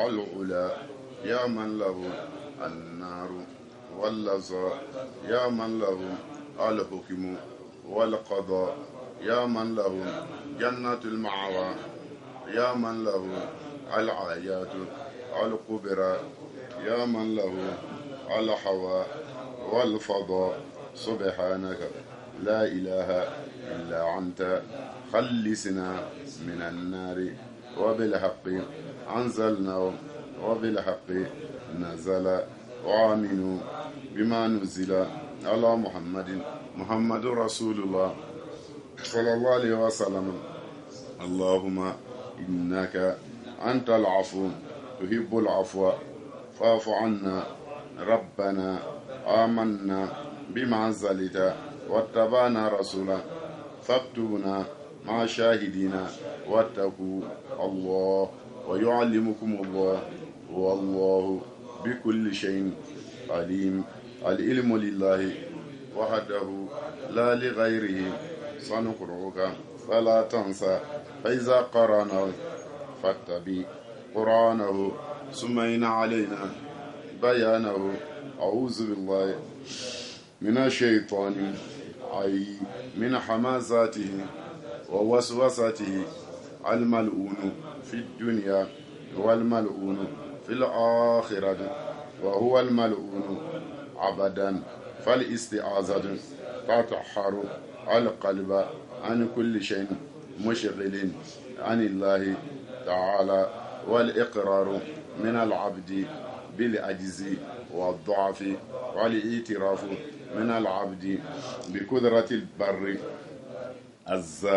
العلا يا من له النار واللظى يا من له الحكم والقضاء يا من له جنة المأوى يا من له الآيات الكبرى يا من له الهوى والفضاء سبحانك لا إله إلا أنت خلصنا من النار وبالحق أنزلنا وبالحق نزل وآمنوا بما نزل على محمد رسول الله صلى الله عليه وسلم. اللهم إنك أنت العفو تحب العفو فاعف عنا. ربنا آمنا بما أنزلت واتبعنا رسولا فاكتبنا مع شاهدين واتقوا الله ويعلمكم الله والله بكل شيء عليم. العلم لله وحده لا لغيره. سنقرئك فلا تنسى فإذا قرأناه فاتبع قرآنه ثم إن علينا بيانه. أعوذ بالله من الشيطان أي من حمازاته ووسوسته الملعون في الدنيا والملعون في الآخرة وهو الملعون عبدا. فالاستعاذة تطهر القلب عن كل شيء مشغل عن الله تعالى والإقرار من العبد بالعجز والضعف والاعتراف من العبد بقدرة البر عز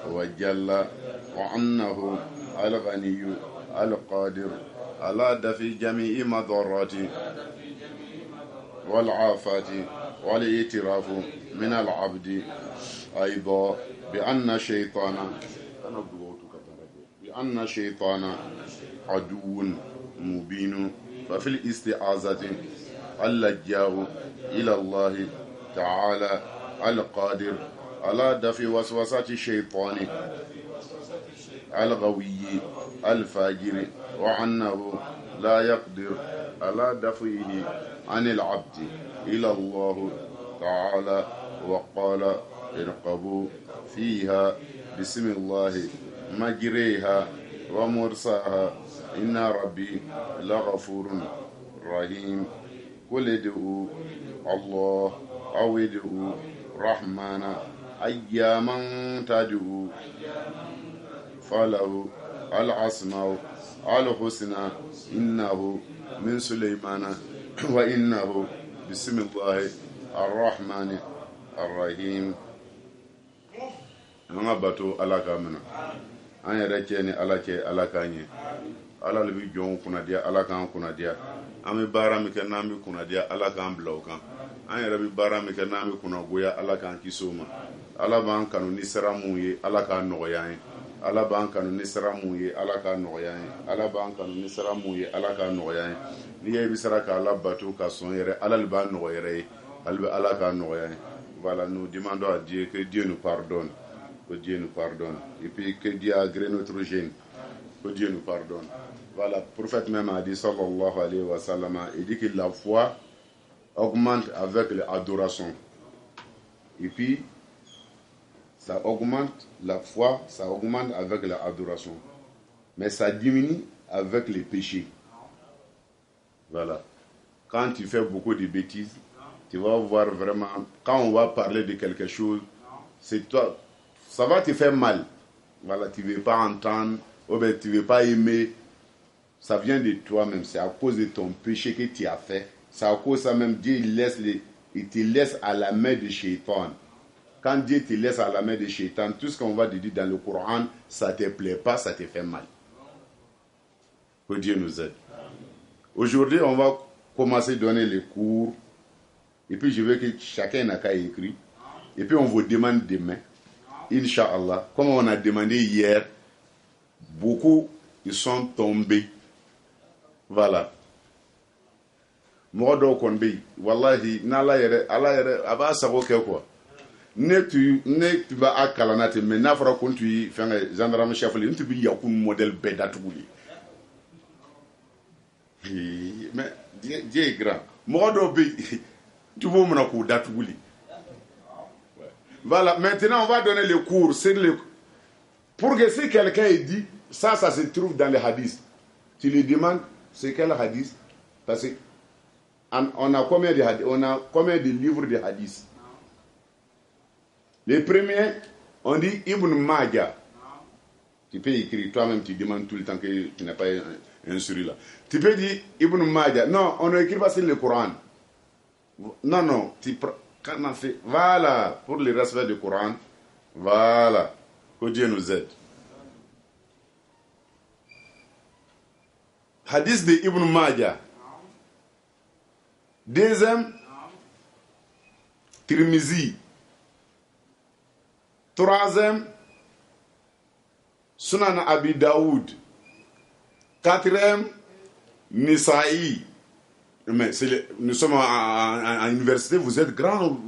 وجل وأنه الغني القادر على دفع جميع مضرات والعافات والاعتراف من العبد أيضا بأن الشيطان عدو مبين. ففي الاستعاذة اللجأ إلى الله تعالى القادر على دفع وسوسة الشيطان الغوي الفاجر وأنه لا يقدر على دفعه عن العبد إلى الله تعالى. وقال ارقبوا فيها بسم الله مجريها ومرساها إن ربي لغفور رحيم. قل ادعوا الله أو ادعوا رحمن أياما تدعوا فله الأسماء الحسنى إنه من سليمان وإنه بسم الله الرحمن الرحيم. nga bato ala ka mena an yɛrɛ cɛ ni ala cɛ ala ka ɲɛ. ala le bi jɔnw kunnadiya ala k'an kunnadiya. an bɛ baara min kɛ n'an bɛ kunnadiya ala k'an bila o kan. an yɛrɛ bɛ baara min kɛ n'an bɛ kunnagoya ala k'an kisi o ma. ala b'an kanu ni sira mun ye ala k'a nɔgɔya an ye. ala b'an kanu ni sira mun ye ala k'a nɔgɔya an ye. ala b'an kanu ni sira mun ye ala k'a nɔgɔya an ye. n'i ye i bɛ sira ka ala bato ka sɔn yɛrɛ ala le b'a nɔgɔya yɛrɛ ye. ale bɛ ala k'a nɔgɔya an ye. voilà, nous demandons à Dieu que Dieu nous pardonne. Que Dieu nous pardonne. Et puis que Dieu agrée notre gêne. Que Dieu nous pardonne. Voilà, le prophète même a dit, sallallahu alayhi wa sallam, il dit que la foi augmente avec l'adoration. Et puis, ça augmente, la foi, ça augmente avec l'adoration. Mais ça diminue avec les péchés. Voilà. Quand tu fais beaucoup de bêtises, tu vas voir vraiment, quand on va parler de quelque chose, c'est toi, ça va te faire mal. Voilà, tu ne veux pas entendre, ou bien tu ne veux pas aimer. Ça vient de toi-même, c'est à cause de ton péché que tu as fait. C'est à cause de ça même, Dieu il te laisse à la main de Shaitan. Quand Dieu te laisse à la main de Shaitan, tout ce qu'on va te dire dans le Coran, ça ne te plaît pas, ça te fait mal. Que Dieu nous aide. Aujourd'hui, on va commencer à donner les cours. Et puis je veux que chacun n'a qu'à écrire. Et puis on vous demande demain, Inch'Allah, comme on a demandé hier, beaucoup ils sont tombés. Voilà. Mɔgɔ dɔw kɔni bɛ yen walahi n'ala yɛrɛ a b'a sago kɛ quoi. Ne tun b'a kalan ten mais n'a fɔra ko n tun ye fɛnkɛ gendarme chef ye n tun bɛ yakun modèle bɛɛ datugu de. Mais Dieu est grand. Voilà, maintenant on va donner le cours. Pour que si quelqu'un dit, ça se trouve dans les hadiths. Tu lui demandes, c'est quel hadith? Parce qu'on a combien de hadiths? On a combien de livres de hadiths? Les premiers, on dit Ibn Majah. Tu peux écrire toi-même, tu demandes tout le temps que tu n'as pas un souris là. Tu peux dire Ibn Majah. Non, on n'écrit pas sur le Coran. Non, quand on fait, voilà, pour le respect du Coran, voilà, que Dieu nous aide. Hadith de Ibn Majah. Deuxième, Tirmizi. Troisième, Sunan Abi Daoud. Quatrième, Nisa'i. Mais nous sommes à l'université, vous êtes grand.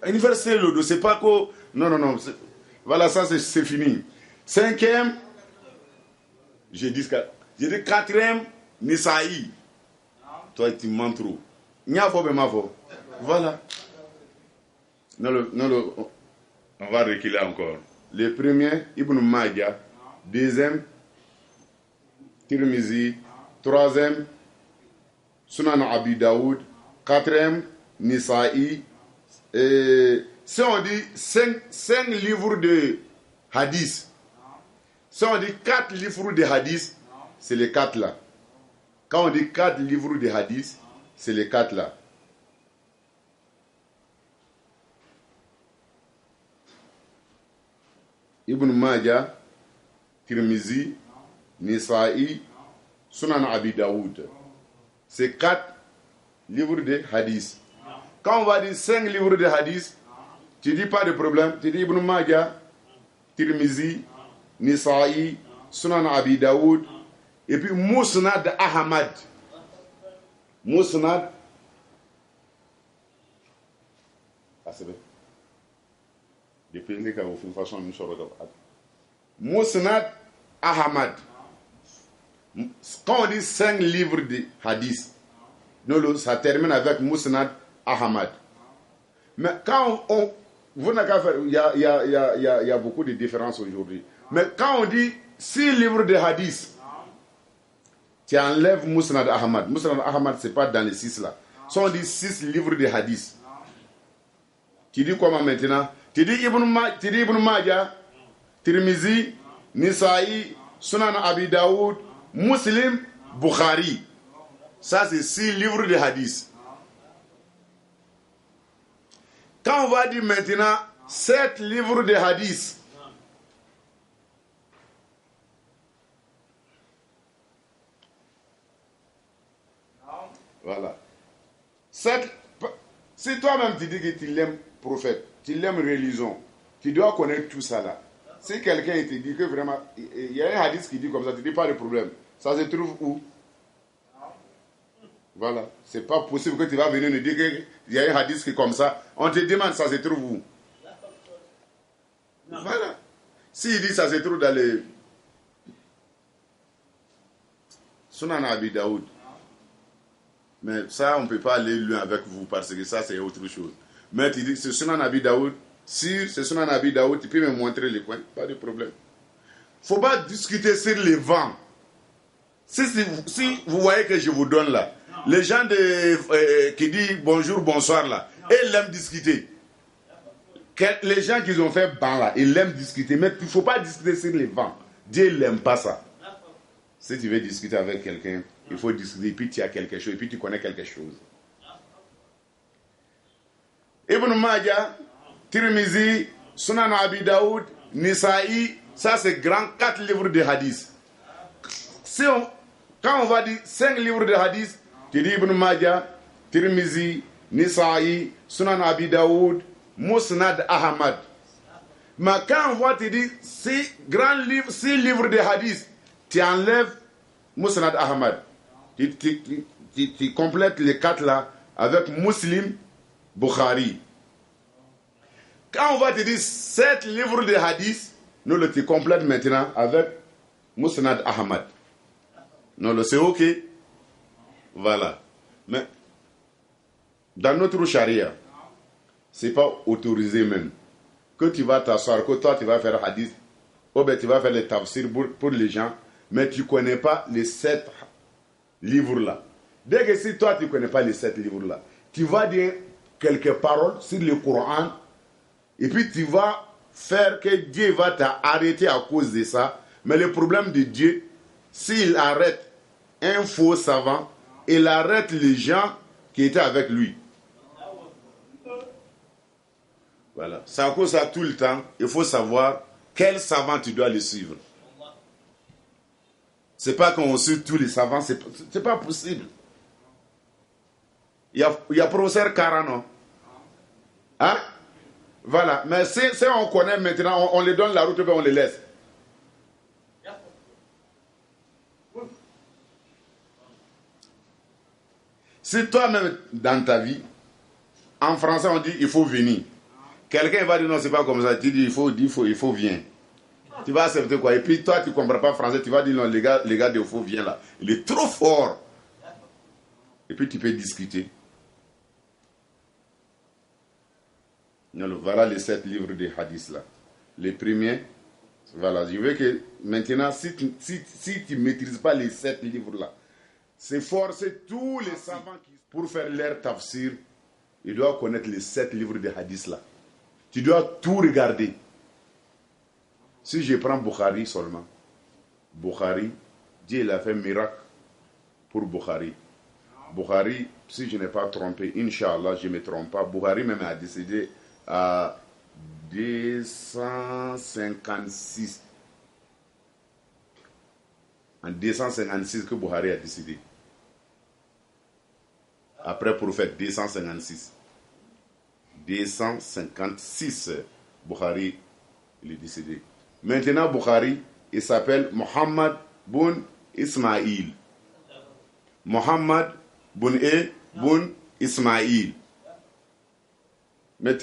À l'université, c'est pas que... Non. Voilà, ça c'est fini. Cinquième, j'ai dit quatrième, Nisa'i. Toi, tu mens trop. Voilà. On va reculer encore. Le premier, Ibn Majah. Deuxième, Tirmizi. Troisième, Sunan Abi Daoud. Quatrième, Nisa'i. Si on dit 5 livres de hadith, si on dit 4 livres de hadith, c'est les 4 là. Quand on dit 4 livres de hadith, c'est les 4 là. Ibn Majah, Tirmizi, Nisa'i, Sunan Abi Daoud. C'est 4 livres de hadith. Quand on va dire 5 livres de hadith, tu dis pas de problème. Tu dis Ibn Majah, Tirmizi, Nisa'i, Sunan Abi Daoud, et puis Musnad Ahmad. Musnad. Ah, c'est bien. Depuis les cas où une façon nous sort de Musnad Ahmad. Quand on dit 5 livres de hadith, ça termine avec Musnad Ahmad. Mais quand vous n'avez qu'à faire, il y a beaucoup de différences aujourd'hui. Mais quand on dit 6 livres de hadith, tu enlèves Musnad Ahmad. Musnad Ahmad, ce n'est pas dans les 6 là. Si on dit 6 livres de hadith, tu dis comment maintenant? Tu dis Ibn Majah, Tirmizi, Nisa'i, Sunan Abi Daoud, Muslim, Bukhari. Ça, c'est 6 livres de hadith. Quand on va dire maintenant 7 livres de hadith, voilà. Si toi-même tu dis que tu l'aimes prophète, tu l'aimes religion, tu dois connaître tout ça là. Si quelqu'un te dit que vraiment, il y a un hadith qui dit comme ça, tu dis pas de problème. Ça se trouve où? Voilà. C'est pas possible que tu vas venir nous dire qu'il y a un hadith qui est comme ça. On te demande ça se trouve où? Voilà. S'il dit ça se trouve dans les Sunan Abi Daoud. Mais ça, on ne peut pas aller loin avec vous parce que ça, c'est autre chose. Mais tu dis que c'est Sunan Abi Daoud. Si c'est Sunan Abi Daoud, tu peux me montrer les coins. Pas de problème. Il ne faut pas discuter sur les vents. Si vous voyez que je vous donne là, les gens qui disent bonjour, bonsoir là, ils aiment discuter. Les gens qui ont fait ban là, ils aiment discuter. Mais il ne faut pas discuter sur les vents. Dieu n'aime pas ça. Si tu veux discuter avec quelqu'un, il faut discuter, et puis tu as quelque chose, et puis tu connais quelque chose. Ibn Majah, Tirmizi, Sunan Abi Daoud, Nisa'i, ça c'est grand 4 livres de hadith. Quand on va dire 5 livres de hadith, tu dis Ibn Majah, Tirmizi, Nisa'i, Sunan Abi Daoud, Musnad Ahmad. Mais quand on va te dire 6 livres de hadith, tu enlèves Musnad Ahmad. Tu complètes les 4 là avec Muslim, Bukhari. Quand on va te dire 7 livres de hadith, nous tu complètes maintenant avec Musnad Ahmad. Non, c'est ok. Voilà. Mais dans notre charia, c'est pas autorisé même. Que tu vas t'asseoir, que toi tu vas faire hadith, ou bien tu vas faire les tafsirs pour les gens, mais tu ne connais pas les 7 livres-là. Dès que si toi tu ne connais pas les 7 livres-là, tu vas dire quelques paroles sur le Coran, et puis tu vas faire que Dieu va t'arrêter à cause de ça. Mais le problème de Dieu, s'il arrête un faux savant, il arrête les gens qui étaient avec lui. Voilà. C'est à cause de ça tout le temps, il faut savoir quel savant tu dois le suivre. C'est pas qu'on suit tous les savants, c'est pas possible. Il y a professeur Carano. Hein? Voilà. Mais si on connaît maintenant, on les donne la route et on les laisse. Si toi-même, dans ta vie, en français on dit il faut venir. Quelqu'un va dire non, c'est pas comme ça. Tu dis il faut viens. Tu vas accepter quoi? Et puis toi, tu ne comprends pas français, tu vas dire non, les gars de faux viens là. Il est trop fort. Et puis tu peux discuter. Alors, voilà les 7 livres de hadith là. Les premiers, voilà. Je veux que maintenant, si tu ne maîtrises pas les 7 livres là, c'est forcer tous les savants pour faire leur tafsir, ils doivent connaître les 7 livres de hadith là. Tu dois tout regarder. Si je prends Bukhari seulement, Bukhari, Dieu il a fait un miracle pour Bukhari. Bukhari, si je n'ai pas trompé, Inch'Allah, je ne me trompe pas, Bukhari même a décédé à 256. En 256 que Bukhari a décédé. Après prophète, 256. 256, Bukhari, il est décédé. Maintenant, Bukhari, il s'appelle Mohammed bin Ismaïl. Mohammed bin Ismaïl. Mais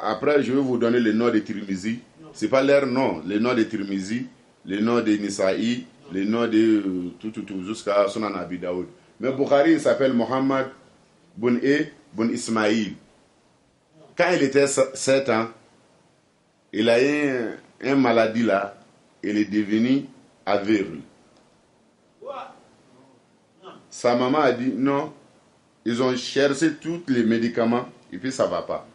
après, je vais vous donner le nom de Tirmizi. Ce n'est pas leur nom. Le nom de Tirmizi, le nom de Nisaï, le nom de tout, jusqu'à Sunan Abi Daoud. Mais Bukhari, il s'appelle Mohammed bin Ismaïl. Quand il était 7 ans, il a eu une maladie là, il est devenu aveugle. Sa maman a dit non, ils ont cherché tous les médicaments et puis ça ne va pas.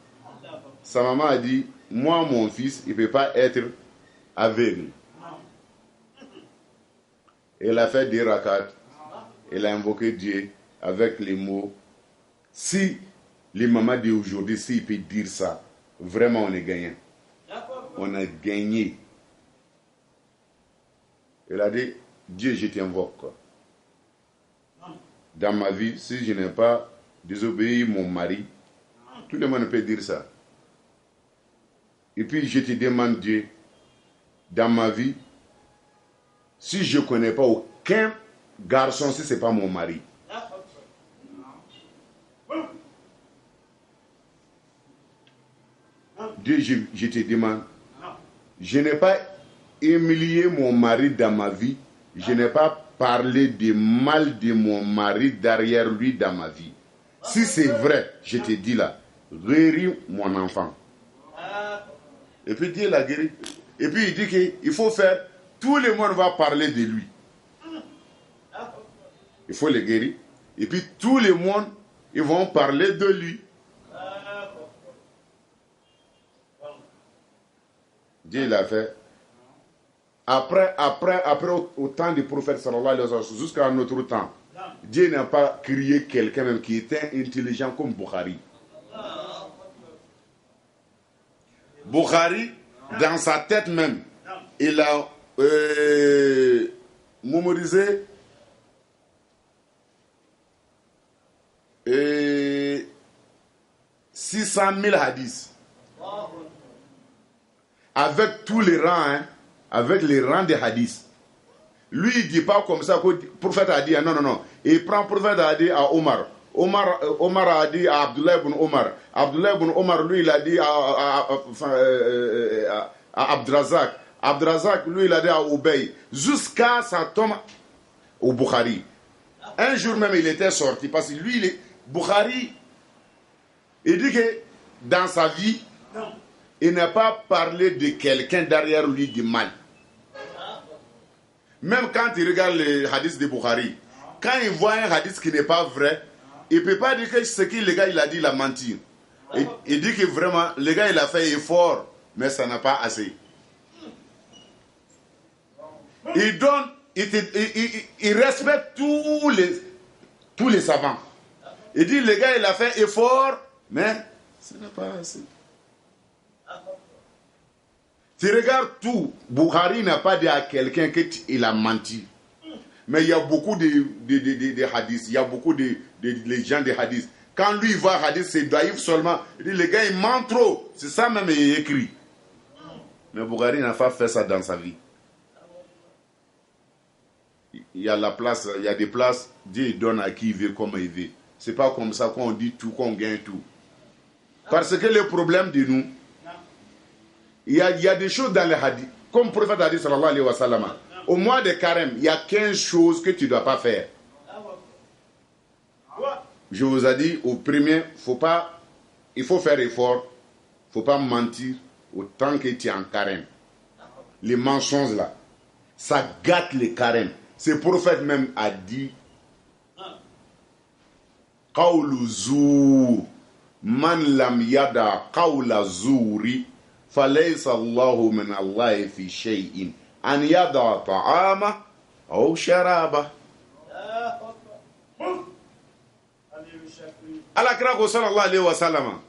Sa maman a dit, moi mon fils, il ne peut pas être aveugle. Elle a fait des rakats, elle a invoqué Dieu avec les mots. Si les mamans d'aujourd'hui, s'ils peuvent dire ça, vraiment on est gagnant. On a gagné. Elle a dit, Dieu, je t'invoque. Dans ma vie, si je n'ai pas désobéi mon mari, tout le monde peut dire ça. Et puis je te demande, Dieu, dans ma vie, si je ne connais pas aucun garçon, si ce n'est pas mon mari, Dieu, je te demande, je n'ai pas humilié mon mari dans ma vie, je n'ai pas parlé de mal de mon mari derrière lui dans ma vie. Si c'est vrai, je te dis là, guéris mon enfant. Et puis Dieu l'a guéri. Et puis il dit qu'il faut faire, tout le monde va parler de lui. Il faut le guérir. Et puis tout le monde, ils vont parler de lui. Dieu l'a fait. Après au temps du prophète sallallahu alayhi wa sallam, jusqu'à notre temps, Dieu n'a pas créé quelqu'un même qui était intelligent comme Bukhari. Bukhari, dans sa tête même, il a mémorisé 600 000 hadiths. Avec tous les rangs, hein, avec les rangs des hadiths. Lui, il ne dit pas comme ça que le prophète a dit, non. Il prend le prophète a dit à Omar. Omar a dit à Abdullah ibn Omar. Abdullah ibn Omar, lui, il a dit à Abdrazak. Abdrazak, lui, il a dit à Ubay. Jusqu'à ça tombe au Bukhari. Un jour même, il était sorti, parce que lui, Bukhari, il dit que dans sa vie, il n'a pas parlé de quelqu'un derrière lui du mal. Même quand il regarde les hadiths de Bukhari, quand il voit un hadith qui n'est pas vrai, il ne peut pas dire que ce que le gars il a dit, il a menti. Il dit que vraiment, le gars il a fait effort, mais ça n'a pas assez. Il donne, il respecte tous les savants. Il dit, le gars il a fait effort, mais ça n'a pas assez. Tu regardes tout, Bukhari n'a pas dit à quelqu'un qu'il a menti. Mais il y a beaucoup de hadiths, il y a beaucoup de gens de hadiths. Quand lui il voit hadith, c'est daïf seulement. Il dit, le gars il ment trop. C'est ça même il écrit. Mais Bukhari n'a pas fait ça dans sa vie. Il y a la place, il y a des places, Dieu donne à qui il veut comme il veut. C'est pas comme ça qu'on dit tout, qu'on gagne tout. Parce que le problème de nous, il y a des choses dans les hadiths, comme le prophète a dit sallallahu alayhi wa sallam, au mois de carême, il y a 15 choses que tu ne dois pas faire. Je vous ai dit, au premier, il faut faire effort, il ne faut pas mentir autant que tu es en carême. Les mensonges là, ça gâte les carèmes. Ce prophète même a dit, Qawlu zur, man lam yada qawla zuri, falaysa Allahu min Allahi fi shay'in, an yada ta'ama ou sharaba. Ala kira ko sallallahu alayhi wa sallam.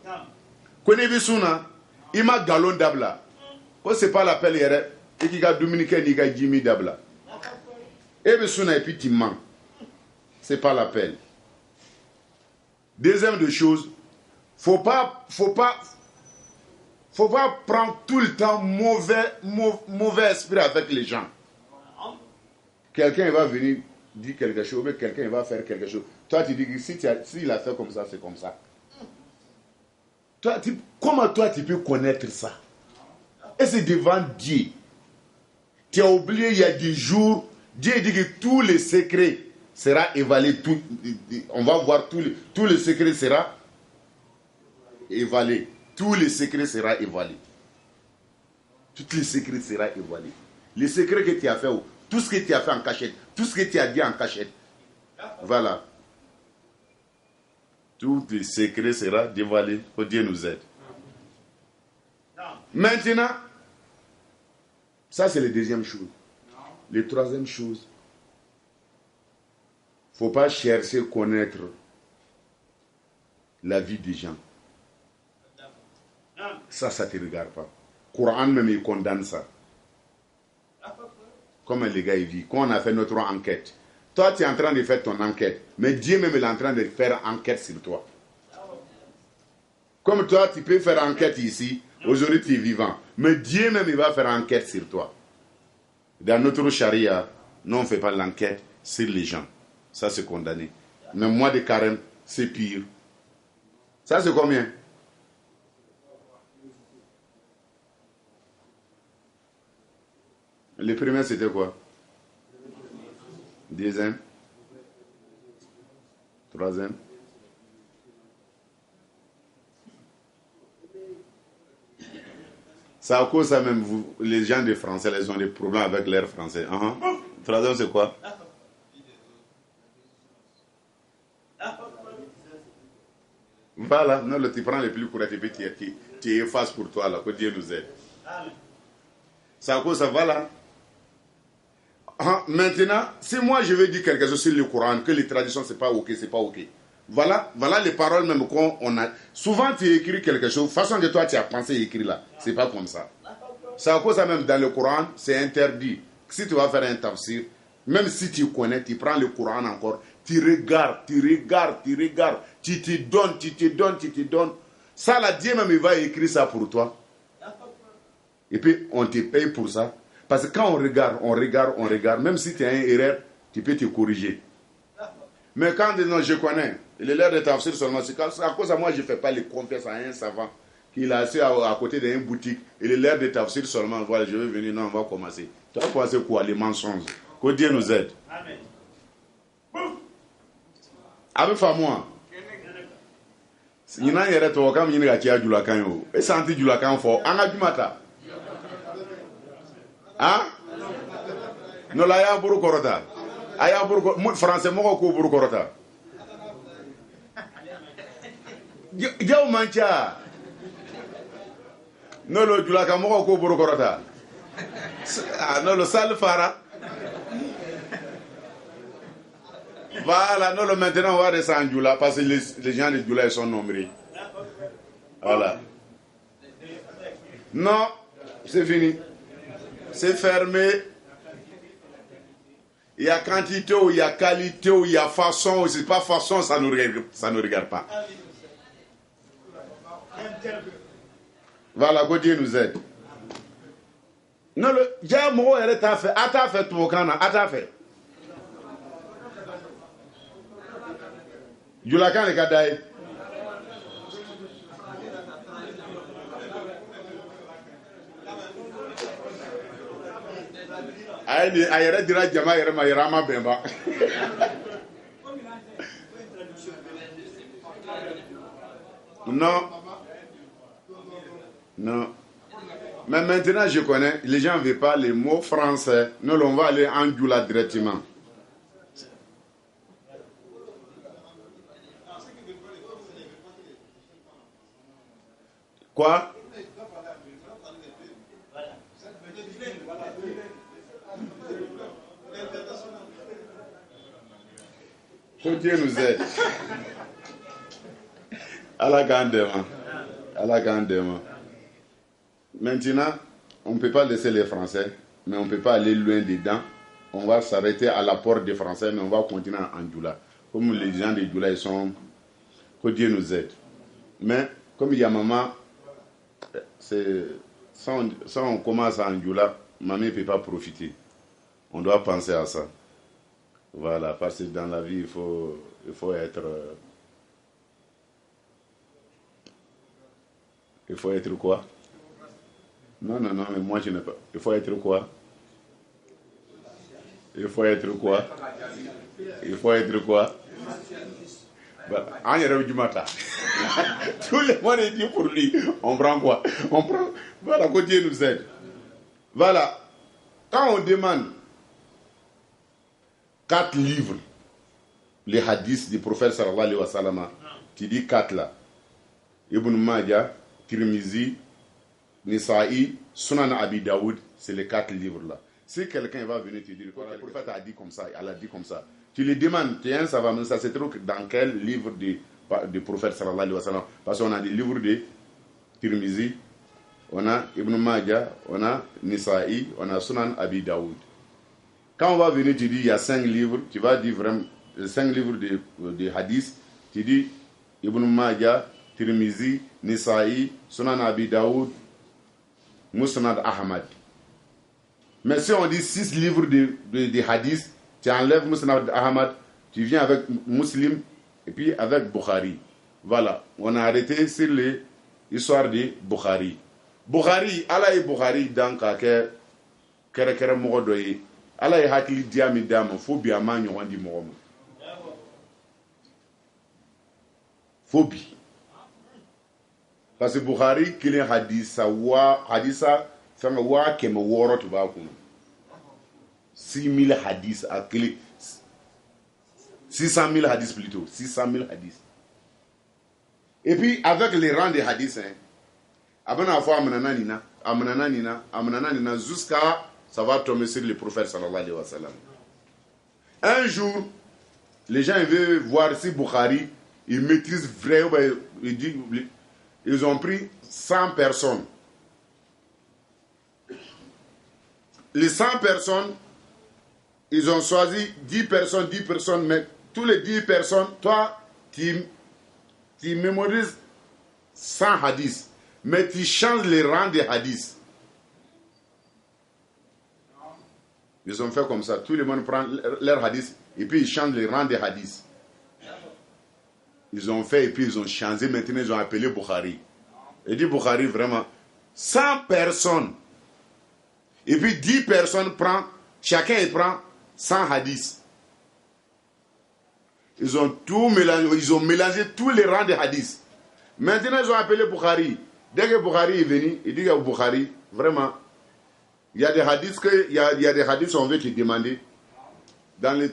Ko ne bi suna, ima galon dabla. Ko c'est pas l'appel yere, et qui ga dominicain ni ga jimi dabla. Et bi suna et puis tu mens. C'est pas l'appel. Deuxième de chose, faut pas prendre tout le temps mauvais esprit avec les gens. Quelqu'un va venir dire quelque chose, mais quelqu'un va faire quelque chose. Toi, tu dis que s'il a fait comme ça, c'est comme ça. Comment toi, tu peux connaître ça? Et c'est devant Dieu. Tu as oublié, il y a des jours, Dieu dit que tous les secrets seront évalués. On va voir tous les secrets seront évalués. Tous les secrets seront évalués. Tous les secrets seront évalués. Les secrets que tu as fait, tout ce que tu as fait en cachette, tout ce que tu as dit en cachette. Voilà. Tous les secrets seront dévoilés. Que Dieu nous aide. Maintenant, ça c'est la deuxième chose. La troisième chose, il ne faut pas chercher à connaître la vie des gens. Ça ne te regarde pas. Le Coran même, il condamne ça. Comment les gars, ils vivent. Quand on a fait notre enquête, toi, tu es en train de faire ton enquête, mais Dieu même est en train de faire enquête sur toi. Comme toi, tu peux faire enquête ici, aujourd'hui tu es vivant, mais Dieu même il va faire enquête sur toi. Dans notre charia, nous on ne fait pas l'enquête sur les gens. Ça c'est condamné. Mais mois de carême, c'est pire. Ça c'est combien? Le premier c'était quoi? Deuxième? Troisième? C'est à cause ça même, les gens de français, ils ont des problèmes avec l'air français. Troisième c'est quoi? Voilà, non, tu prends les plus courts et puis tu effaces pour toi, là, que Dieu nous aide. C'est à cause ça, voilà. Maintenant, si moi je veux dire quelque chose sur le Coran, que les traditions c'est pas ok, c'est pas ok. Voilà les paroles même qu'on a. Souvent tu écris quelque chose, façon que toi tu as pensé écrire là, c'est pas comme ça. C'est à cause ça même dans le Coran, c'est interdit. Si tu vas faire un tafsir, même si tu connais, tu prends le Coran encore, tu regardes, tu te donnes. Ça là, Dieu même il va écrire ça pour toi. Et puis on te paye pour ça. Parce que quand on regarde, même si tu as une erreur, tu peux te corriger. Mais quand non, je connais, il est l'air de tafsir seulement, c'est à cause de moi, je ne fais pas les confiances à un savant qui est assis à côté d'une boutique, il est l'air de tafsir seulement, voilà, je vais venir, non, on va commencer. Tu vas commencer quoi? Les mensonges. Que Dieu nous aide. Amen. Avec Famoua. Ina yere to kam yini ga tia jula kan yo. E santi jula kan fo. Anga jumata. Ah? No la ya buru korota. Aya buru français mo ko buru korota. Jaw mancha. No lo jula kan mo ko buru korota. Ah no lo sal fara. Voilà, non, maintenant on va descendre Djoula parce que les gens de Djoula sont nombreux. Voilà. Non, c'est fini. C'est fermé. Il y a quantité, il y a qualité, il y a façon. C'est pas façon, ça ne regarde pas. Voilà, que Dieu nous aide. Non, le Djamoro, elle t'a fait. A t'a fait tout, a t'a fait. Julakan le kadai. Ayere dira jama yere ma yere ma bemba. Non. Non. Mais maintenant je connais, les gens ne veulent pas les mots français. Nous on va aller en Djoula directement. Quoi? Que Dieu nous aide. À la grandement. À la grandement. Maintenant, on ne peut pas laisser les Français, mais on ne peut pas aller loin dedans. On va s'arrêter à la porte des Français, mais on va continuer en Djoula. Comme les gens de Djoula, ils sont. Que Dieu nous aide. Mais, comme il y a maman. Ça on commence en Djoula, maman ne peut pas profiter. On doit penser à ça. Voilà, parce que dans la vie, il faut être... il faut être quoi? Non, mais moi je n'ai pas... Il faut être quoi? Il faut être quoi? Il faut être quoi? En yéré du matin. Tout le monde est dit pour lui. On prend quoi? On prend. Voilà, que Dieu nous aide. Voilà. Quand on demande 4 livres, les hadiths du prophète sallallahu alayhi wa sallam, tu dis 4 là. Ibn Majah, Tirmizi, Nisa'i, Sunan Abi Daoud, c'est les 4 livres là. Si quelqu'un va venir te dire, le prophète a dit comme ça, elle a dit comme ça. Tu lui demandes, tiens, ça va, ça se trouve dans quel livre du prophète sallallahu alayhi wa sallam? Parce qu'on a des livres de Tirmizi, on a Ibn Majah, on a Nisa'i, on a Sunan Abi Daoud. Quand on va venir, tu dis, il y a 5 livres, tu vas dire vraiment, 5 livres de hadith, tu dis Ibn Majah, Tirmizi, Nisa'i, Sunan Abi Daoud, Musnad Ahmad. Mais si on dit 6 livres de hadith, tu enlèves Musnad Ahmad, tu viens avec Muslim et puis avec Bukhari. Voilà, on a arrêté sur l'histoire de Bukhari. Bukhari, Allah est Bukhari dans kake kere mogodoye. Allah est hakili diami dama, fobi amanyo wandi mogoma. Fobi. Parce que Bukhari, qu'il est hadisa, hadisa, fanga wa keme woro tu ba kuna. 6000 hadiths à clé. 600 000 hadiths plutôt. 600 000 hadiths. Et puis, avec les rangs des hadiths, jusqu'à ça va tomber sur le prophète sallallahu alayhi wa sallam. Un jour, les gens veulent voir si Bukhari, ils maîtrisent vraiment, ils ont pris 100 personnes. Les 100 personnes, ils ont choisi 10 personnes, mais tous les 10 personnes, toi, tu mémorises 100 hadiths, mais tu changes les rangs des hadiths. Ils ont fait comme ça. Tout le monde prend leur hadith et puis ils changent les rangs des hadiths. Ils ont fait et puis ils ont changé. Maintenant, ils ont appelé Bukhari. Et dit Bukhari, vraiment, 100 personnes. Et puis 10 personnes prennent, chacun prend 100 hadiths. Ils ont tout mélangé, ils ont mélangé tous les rangs des hadiths. Maintenant, ils ont appelé Bukhari. Dès que Bukhari est venu, il dit à Bukhari, vraiment, il y a des hadiths on veut te demander. Dans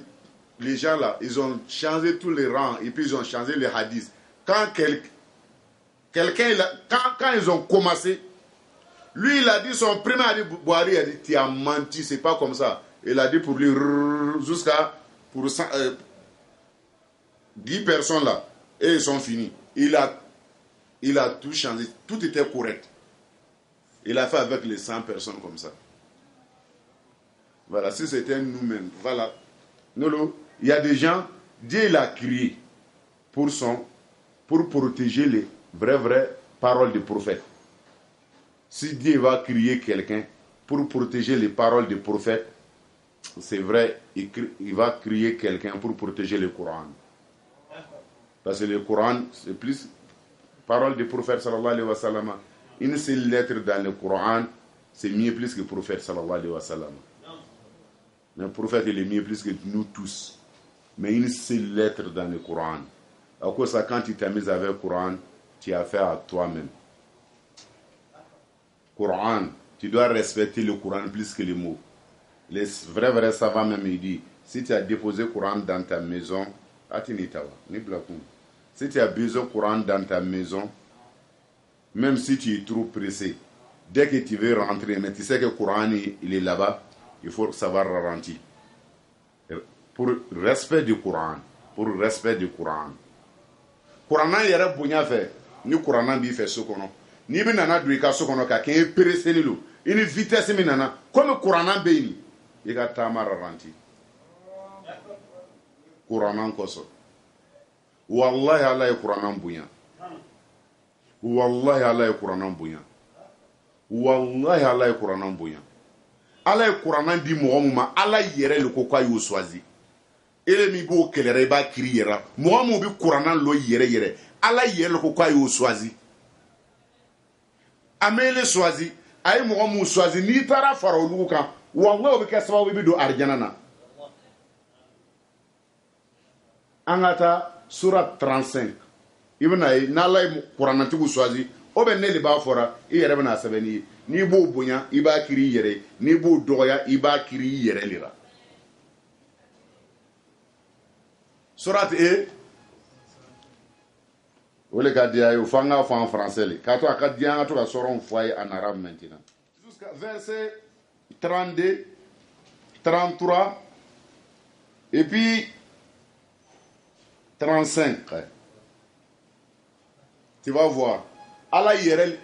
les gens là, ils ont changé tous les rangs et puis ils ont changé les hadiths. Quand ils ont commencé, lui il a dit, son premier hadith, Bukhari a dit, tu as menti, c'est pas comme ça. Il a dit pour lui, jusqu'à pour 10 personnes là, et ils sont finis. Il a tout changé, tout était correct. Il a fait avec les 100 personnes comme ça. Voilà, si c'était nous-mêmes, voilà. Nolo, il y a des gens, Dieu l'a crié pour protéger les vraies paroles des prophètes. Si Dieu va crier quelqu'un pour protéger les paroles des prophètes, c'est vrai, il va crier quelqu'un pour protéger le Coran. Parce que le Coran, c'est plus parole du prophète sallallahu alayhi wa sallam. Une seule lettre dans le Coran, c'est mieux plus que le prophète sallallahu alayhi wa sallam. Le prophète, il est mieux plus que nous tous. Mais une seule lettre dans le Coran. À cause de ça, quand tu t'amuses avec le Coran, tu as affaire à toi-même. Coran, tu dois respecter le Coran plus que les mots. Les vrais savants même, ils disent, si tu as déposé le Coran dans ta maison, si tu as besoin de Coran dans ta maison, même si tu es trop pressé, dès que tu veux rentrer, mais tu sais que le Coran il est là-bas, il faut savoir ralentir. Pour respect du Coran. Pour respect du Coran. Coran, il y a un fait. Ni Coran, il fait ce qu'on a. Ni bien nana duika ce qu'on a, qui est pressé, une vitesse, nana, comme le Coran béni, il y a tamar ralentir. Coran koso. Wallahi Allah est Coran bouillant. Wallahi Allah est Coran bouillant. Wallahi Allah est Coran bouillant. Allah est Coran dit Mohamed, Allah yere le kokwa yo choisi. Ele mi bo kelere ba kriera. Mohamed bi Coran lo yere. Allah yere le kokwa yo choisi. Amele choisi. Ay Mohamed choisi ni tara faro luka. Wallahi obi kasaba obi do arjanana. Angata surat 35. Ibn ay nalay Coran tigu choisi. Obe ne le ba fora i yere bana sabeni. Ni bo bonya iba kiri yere, ni bo doya iba kiri yere lira. Surat E. Ole ka dia yo fanga fa en français le. Ka to ka dia to ka soron foyer en arabe maintenant. Jusqu'à verset 32, 33 et puis 35. Tu vas voir. Allah,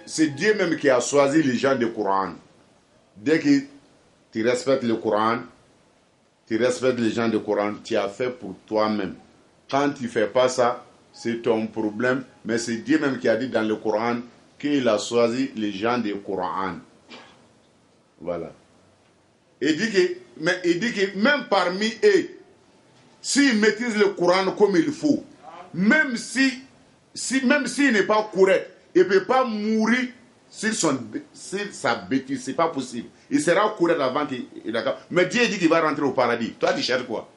c'est Dieu même qui a choisi les gens du Coran. Dès que tu respectes le Coran, tu respectes les gens du Coran, tu as fait pour toi-même. Quand tu ne fais pas ça, c'est ton problème. Mais c'est Dieu même qui a dit dans le Coran qu'il a choisi les gens du Coran. Voilà. Il dit que même parmi eux, s'ils maîtrisent le Coran comme il faut, même s'il n'est pas correct, il ne peut pas mourir sur sa bêtise. Ce n'est pas possible. Il sera correct avant qu'il... Mais Dieu dit qu'il va rentrer au paradis. Toi, tu cherches quoi?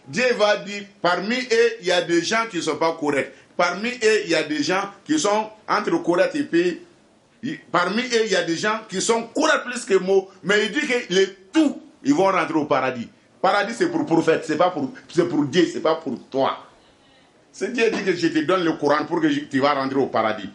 Dieu va dire, parmi eux, il y a des gens qui ne sont pas corrects. Parmi eux, il y a des gens qui sont entre corrects et puis... Parmi eux, il y a des gens qui sont corrects plus que moi. Mais il dit que les tout, ils vont rentrer au paradis. Paradis, c'est pour le prophète. C'est pour Dieu, ce n'est pas pour toi. C'est Dieu dit que je te donne le Coran pour que tu vas rentrer au paradis.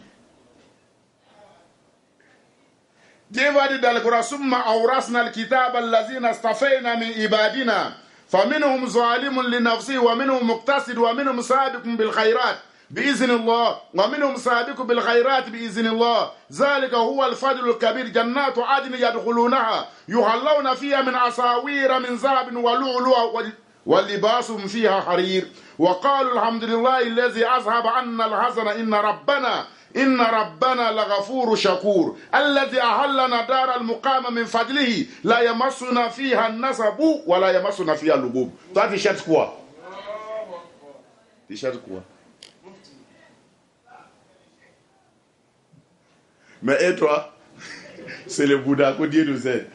Dieu va dire dans le Coran, Summa awrasna al-kitab allazina astafayna min ibadina, faminhum zalimun li nafsihi wa minhum muqtasid wa minhum sabiqun bil khayrat بإذن الله ومنهم سابق بالخيرات بإذن الله ذلك هو الفضل الكبير جنات عدن يدخلونها يحلون فيها من أساوير من ذهب ولؤلؤا ولباسهم فيها حرير وقالوا الحمد لله الذي أذهب عنا الحزن إن ربنا لغفور شكور الذي أهلنا دار المقام من فضله لا يمسنا فيها النصب ولا يمسنا فيها اللغوب. Toi tu cherches quoi? Tu cherches quoi? Mais et toi, c'est le Bouddha que Dieu nous aide.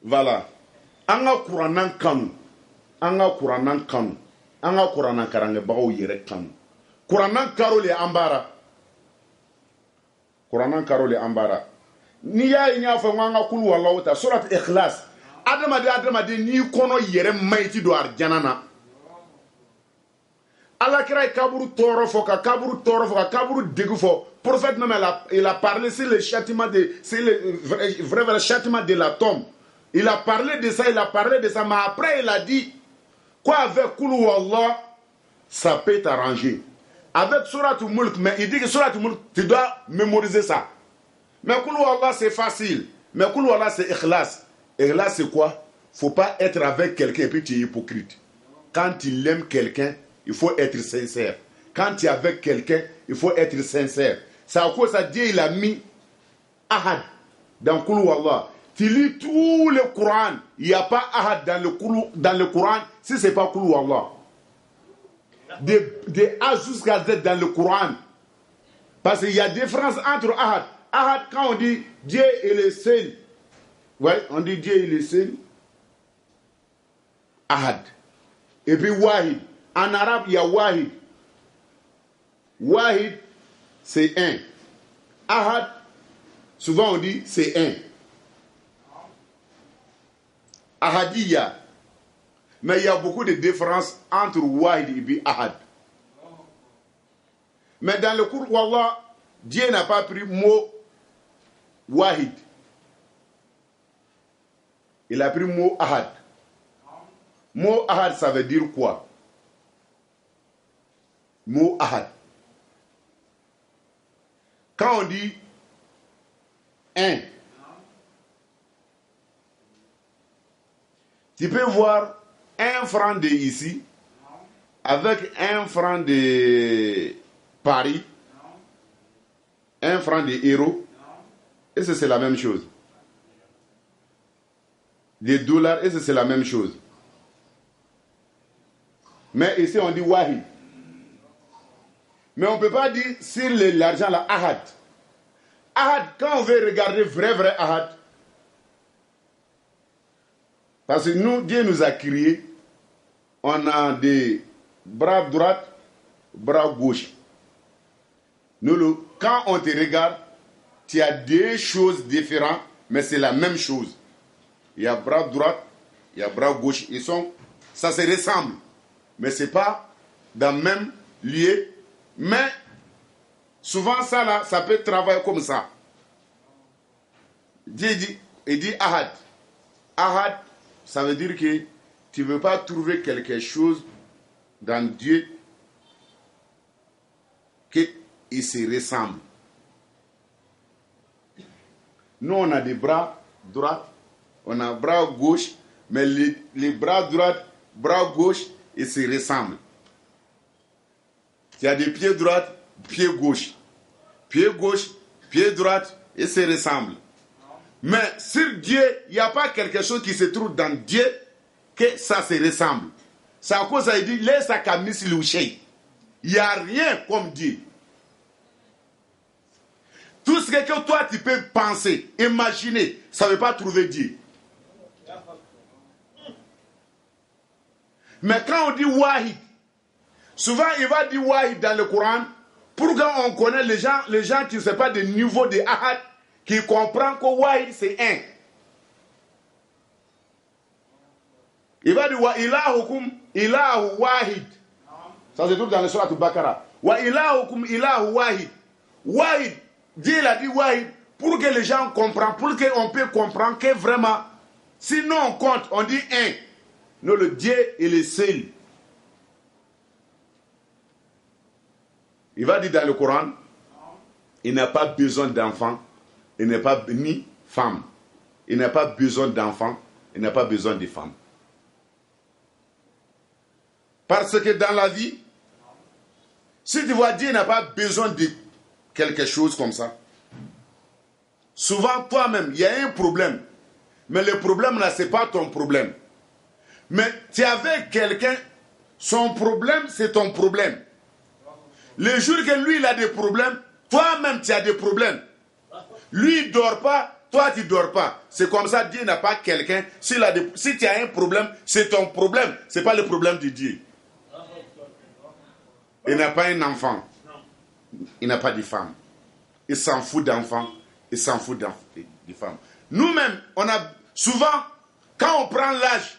Voilà. Anga Couranan Kanu. an ka kurannan kanu an ka kurannan karangebagaw yɛrɛ kanu kurannan karo le an baara kurannan karo le an baara n'i y'a ye n y'a fɔ n ko an ka kulu wallahu ta surat ikhlas adamaden n'i kɔnɔ yɛrɛ mayiti don arijana na alakira ye kaburu tɔɔrɔ fɔ ka kaburu tɔɔrɔ fɔ ka kaburu degu fɔ prophète même il a parlé sur le châtiment c'est le vrai châtiment de la tombe. Il a parlé de ça, mais après il a dit quoi avec Kulu Wallah, ça peut t'arranger. Avec Surat Mulk, mais il dit que Surat Mulk, tu dois mémoriser ça. Mais Kulu Wallah c'est facile, mais Kulu Wallah c'est ikhlas. Ikhlas c'est quoi? Faut pas être avec quelqu'un et puis tu es hypocrite. Quand tu aimes quelqu'un, il faut être sincère. Quand tu es avec quelqu'un, il faut être sincère. C'est à cause ça Dieu il a mis Ahad dans Kulu Wallah. Tu lis tout le Coran, il n'y a pas Ahad dans le Coran si ce n'est pas Kulu Wallah. De A jusqu'à Z dans le Coran. Parce qu'il y a différence entre Ahad. Ahad, quand on dit Dieu est le seul, ouais, on dit Dieu est le seul. Ahad. Et puis Wahid. En arabe, il y a Wahid. Wahid, c'est un. Ahad, souvent on dit c'est un. Ahadiyya. Mais il y a beaucoup de différences entre Wahid et Ahad. Mais dans le cours Wallah, Dieu n'a pas pris mot Wahid. Il a pris mot Ahad. Mot Ahad, ça veut dire quoi? Mot Ahad. Quand on dit un, tu peux voir un franc de ici avec un franc de Paris, un franc de euro, et c'est la même chose. Des dollars, et c'est la même chose. Mais ici on dit Wahid. Mais on ne peut pas dire sur l'argent là, Ahad. Ahad, quand on veut regarder vrai Ahad, parce que nous, Dieu nous a créés, on a des bras droits, bras gauche. Quand on te regarde, tu as deux choses différentes, mais c'est la même chose. Il y a bras droit, il y a bras gauche. Ça se ressemble, mais ce n'est pas dans le même lieu. Mais souvent ça là, ça peut travailler comme ça. Dieu dit, il dit Ahad. Ahad, ça veut dire que tu ne veux pas trouver quelque chose dans Dieu qu'il se ressemble. Nous on a des bras droits, on a bras gauche, mais les bras droits, bras gauche, ils se ressemblent. Il y a des pieds droits, pieds gauche. Pieds gauche, pieds droits, et se ressemblent. Mais sur Dieu, il n'y a pas quelque chose qui se trouve dans Dieu que ça se ressemble. C'est à cause ça dit, laisse à Kamis Louché. Il n'y a rien comme Dieu. Tout ce que toi tu peux penser, imaginer, ça ne veut pas trouver Dieu. Mais quand on dit Wahid, souvent il va dire Wahid dans le Coran, pour qu'on connaisse les gens qui ne sont pas de niveau de Ahad, qui comprennent que Wahid c'est un. Il va dire Wa ilahukum ilahu wahid. Ça se trouve dans le Surat al-Baqarah. Wa ilahukum ilahu wahid. Wahid, Dieu l'a dit Wahid, pour que les gens comprennent, pour qu'on puisse comprendre que vraiment, sinon on compte, on dit un. Non, le Dieu est le seul. Il va dire dans le Coran, il n'a pas besoin d'enfants, il n'est pas ni femme. Il n'a pas besoin d'enfants, il n'a pas besoin de femmes. Parce que dans la vie, si tu vois Dieu n'a pas besoin de quelque chose comme ça, souvent toi-même, il y a un problème. Mais le problème là, ce n'est pas ton problème. Mais tu es avec quelqu'un, son problème, c'est ton problème. Le jour que lui, il a des problèmes, toi-même, tu as des problèmes. Lui, il ne dort pas, toi tu dors pas. C'est comme ça, Dieu n'a pas quelqu'un. Si tu as un problème, c'est ton problème. C'est pas le problème de Dieu. Il n'a pas un enfant. Il n'a pas de femme. Il s'en fout d'enfants. Il s'en fout de femmes. Nous-mêmes, on a souvent, quand on prend l'âge,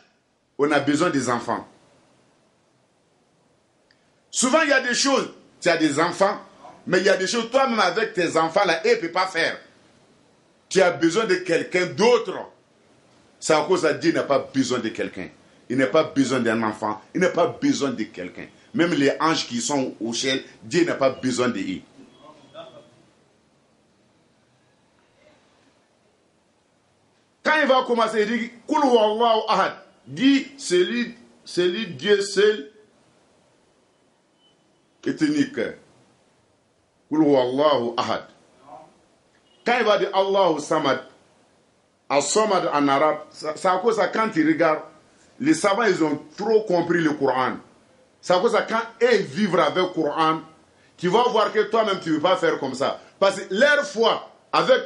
on a besoin des enfants. Souvent, il y a des choses, tu as des enfants, mais il y a des choses, toi-même avec tes enfants, là, ils ne peuvent pas faire. Tu as besoin de quelqu'un d'autre. C'est à cause de Dieu n'a pas besoin de quelqu'un. Il n'a pas besoin d'un enfant. Il n'a pas besoin de quelqu'un. Même les anges qui sont au ciel, Dieu n'a pas besoin d'eux. Quand il va commencer, il dit Kul huwallahu ahad. Dit c'est lui Dieu seul est unique. Kul huwallahu ahad. Quand il va dire Allahu samad, As-Samad en arabe, c'est à cause de ça, quand ils regardent, les savants, ils ont trop compris le Coran. C'est à cause de ça, quand ils vivent avec le Coran, tu vas voir que toi-même, tu ne veux pas faire comme ça. Parce que leur foi, avec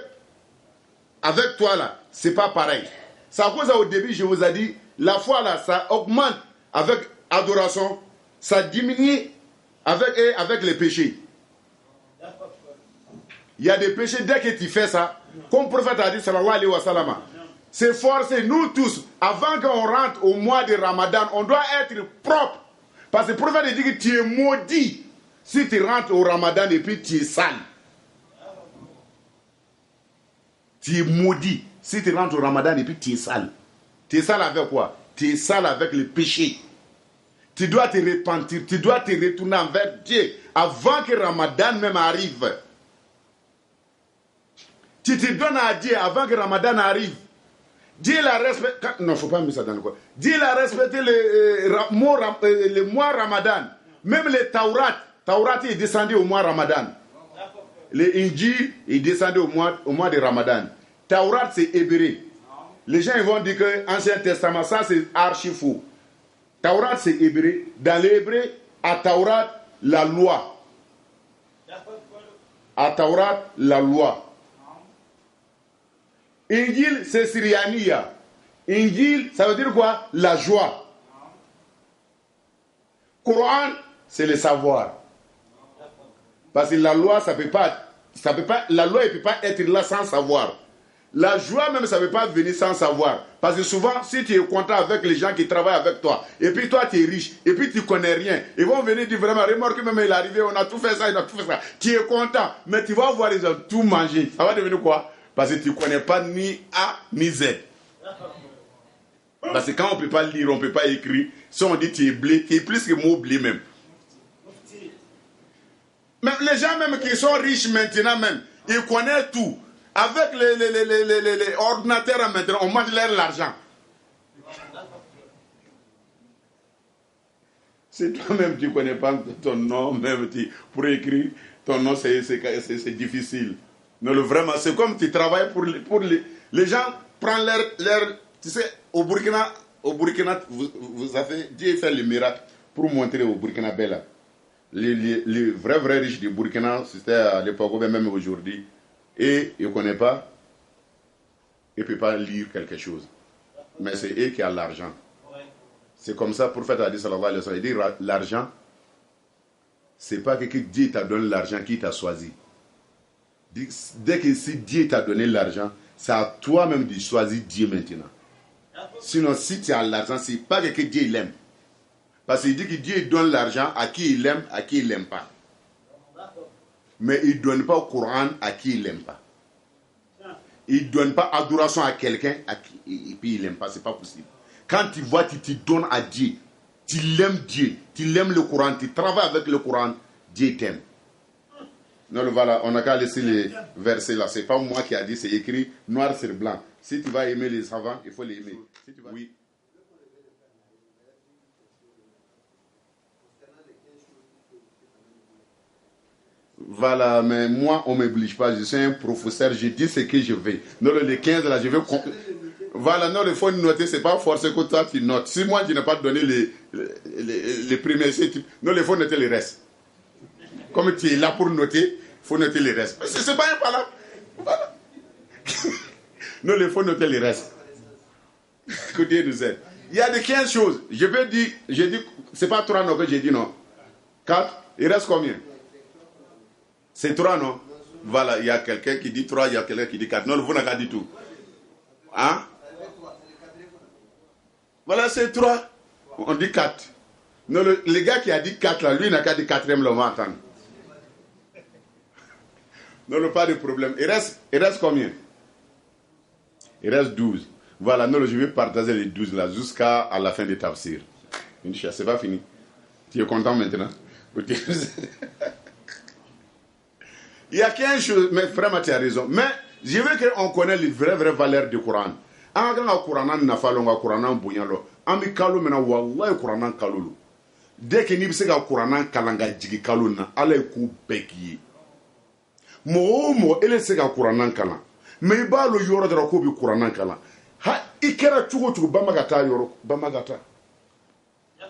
toi là, c'est pas pareil. C'est à cause de ça, au début, je vous ai dit, la foi là, ça augmente avec adoration, ça diminue avec les péchés. Il y a des péchés, dès que tu fais ça, comme le prophète a dit, sallallahu alayhi wa sallam, c'est forcé, nous tous, avant qu'on rentre au mois de Ramadan, on doit être propre. Parce que le prophète dit que tu es maudit si tu rentres au Ramadan et puis tu es sale. Tu es maudit si tu rentres au Ramadan et puis tu es sale. Tu es sale avec quoi? Tu es sale avec le péché. Tu dois te repentir, tu dois te retourner envers Dieu avant que Ramadan même arrive. Tu te donnes à Dieu avant que Ramadan arrive. Dieu l'a respecté. Non, il ne faut pas mettre ça dans le coin. Dieu l'a respecté le mois Ramadan. Même les Taurat est descendu au mois Ramadan. Les Injil est descendu au mois de Ramadan. Taurat, c'est hébreu. Les gens ils vont dire que l'Ancien Testament, ça c'est archi faux. Taurat, c'est hébreu. Dans l'hébreu, à Taurat, la loi. À Taurat, la loi. Injil, c'est Syriania. Injil, ça veut dire quoi? La joie. Coran, c'est le savoir. Parce que la loi, la loi ne peut pas être là sans savoir. La joie même, ça ne peut pas venir sans savoir. Parce que souvent, si tu es content avec les gens qui travaillent avec toi, et puis toi tu es riche, et puis tu ne connais rien, ils vont venir dire vraiment, remarque même il est arrivé, on a tout fait ça, il a tout fait ça. Tu es content, mais tu vas voir les gens tout manger. Ça va devenir quoi? Parce que tu ne connais pas ni A ni Z. Parce que quand on ne peut pas lire, on ne peut pas écrire, si on dit tu es blé, tu es plus que mot blé même. Même les gens même qui sont riches maintenant même, ils connaissent tout. Avec les ordinateurs maintenant, on mange l'argent. Si toi-même tu ne connais pas ton nom, même pour écrire, ton nom c'est difficile. Non, vraiment, c'est comme tu travailles pour les gens prennent leur tu sais, au Burkina, vous avez, Dieu fait le miracle pour montrer au Burkinabé là. Les vrais riches du Burkina, c'était à l'époque, même aujourd'hui, et ils ne connaissent pas, ils ne peuvent pas lire quelque chose. Mais c'est eux qui ont l'argent. C'est comme ça, pour faire la sallallahu alayhi wa sallam, il dit l'argent, c'est pas que Dieu t'a donné l'argent qui t'a choisi. Dès que si Dieu t'a donné l'argent, c'est à toi-même de choisir Dieu maintenant. Sinon, si tu as l'argent, c'est pas que Dieu l'aime. Parce qu'il dit que Dieu donne l'argent à qui il aime, à qui il n'aime pas. Mais il ne donne pas au Coran à qui il n'aime pas. Il ne donne pas adoration à quelqu'un et puis il n'aime pas. Ce n'est pas possible. Quand tu vois, tu te donnes à Dieu. Tu l'aimes Dieu. Tu l'aimes le Coran. Tu travailles avec le Coran. Dieu t'aime. Non, voilà, on n'a qu'à laisser les versets là. Ce n'est pas moi qui a dit, c'est écrit noir sur blanc. Si tu vas aimer les savants, il faut les aimer. Si tu vas... Oui. Voilà, mais moi, on ne m'oblige pas. Je suis un professeur, je dis ce que je veux. Non, les 15 là, je veux... Voilà, non, il faut noter, ce n'est pas forcément que toi tu notes. Si moi, je n'ai pas donné les premiers essais, non, il faut noter les restes. Comme tu es là pour noter, il faut noter les restes. Ce n'est pas un pas là. Voilà. Non, il faut noter les restes. Que Dieu nous aide. Il y a des 15 choses. Je vais dire, j'ai dit, c'est pas 3 non que j'ai dit non. 4, il reste combien? C'est 3 non? Voilà, il y a quelqu'un qui dit 3, il y a quelqu'un qui dit 4. Non, vous n'avez pas dit tout. Hein? Voilà, c'est 3. On dit 4. Non, le gars qui a dit 4 là, lui n'a qu'à dire 4e, on va entendre. Non, pas de problème. Il reste combien? Il reste 12. Voilà, non, je vais partager les 12 là jusqu'à la fin des tafsirs. Inch'Allah, c'est pas fini. Tu es content maintenant? Il y a 15 choses, mais vraiment tu as raison. Mais je veux qu'on connaisse les vraies valeurs du Coran. An ka Coran na falo nga Coran bonyalo. An bi kalo mena wallahi Coran kalulu. Dès que ni bi se ka Coran kalanga jigi kaluna, ala ku beki. Mo ele se ka Coran kala. Mais ba lo yoro dara ko bi Coran kala. Ha ikera chugo bamagata yoro bamagata.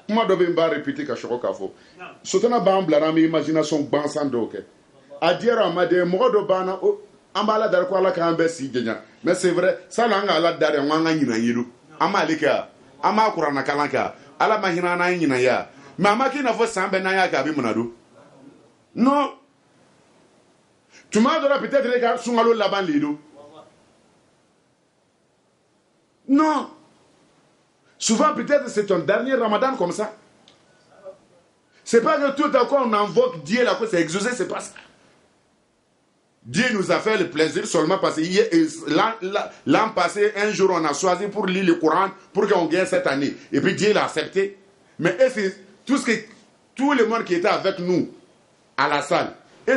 Kuma do be mba répéter ka shoko kafo. Sotana ba ambla mi imagination bansan doke. A dire amade modo bana ambala dar ko ala kan be si genya. Mais c'est vrai, ça là nga ala dar nga nyina yidu. Amalika, ama Qur'an kalanka, ala mahina na nyina ya. Mais amaki na fo sambe na ya ka bi munadu. Non. Tu m'as donné peut-être les gars sungalo laban lido. Non. Souvent peut-être c'est ton dernier Ramadan comme ça. C'est pas que tout à coup on invoque Dieu là que c'est exaucé, c'est pas ça. Dieu nous a fait le plaisir seulement parce que l'an passé, un jour, on a choisi pour lire le Coran pour qu'on gagne cette année. Et puis Dieu l'a accepté. Mais tout le monde qui était avec nous à la salle, et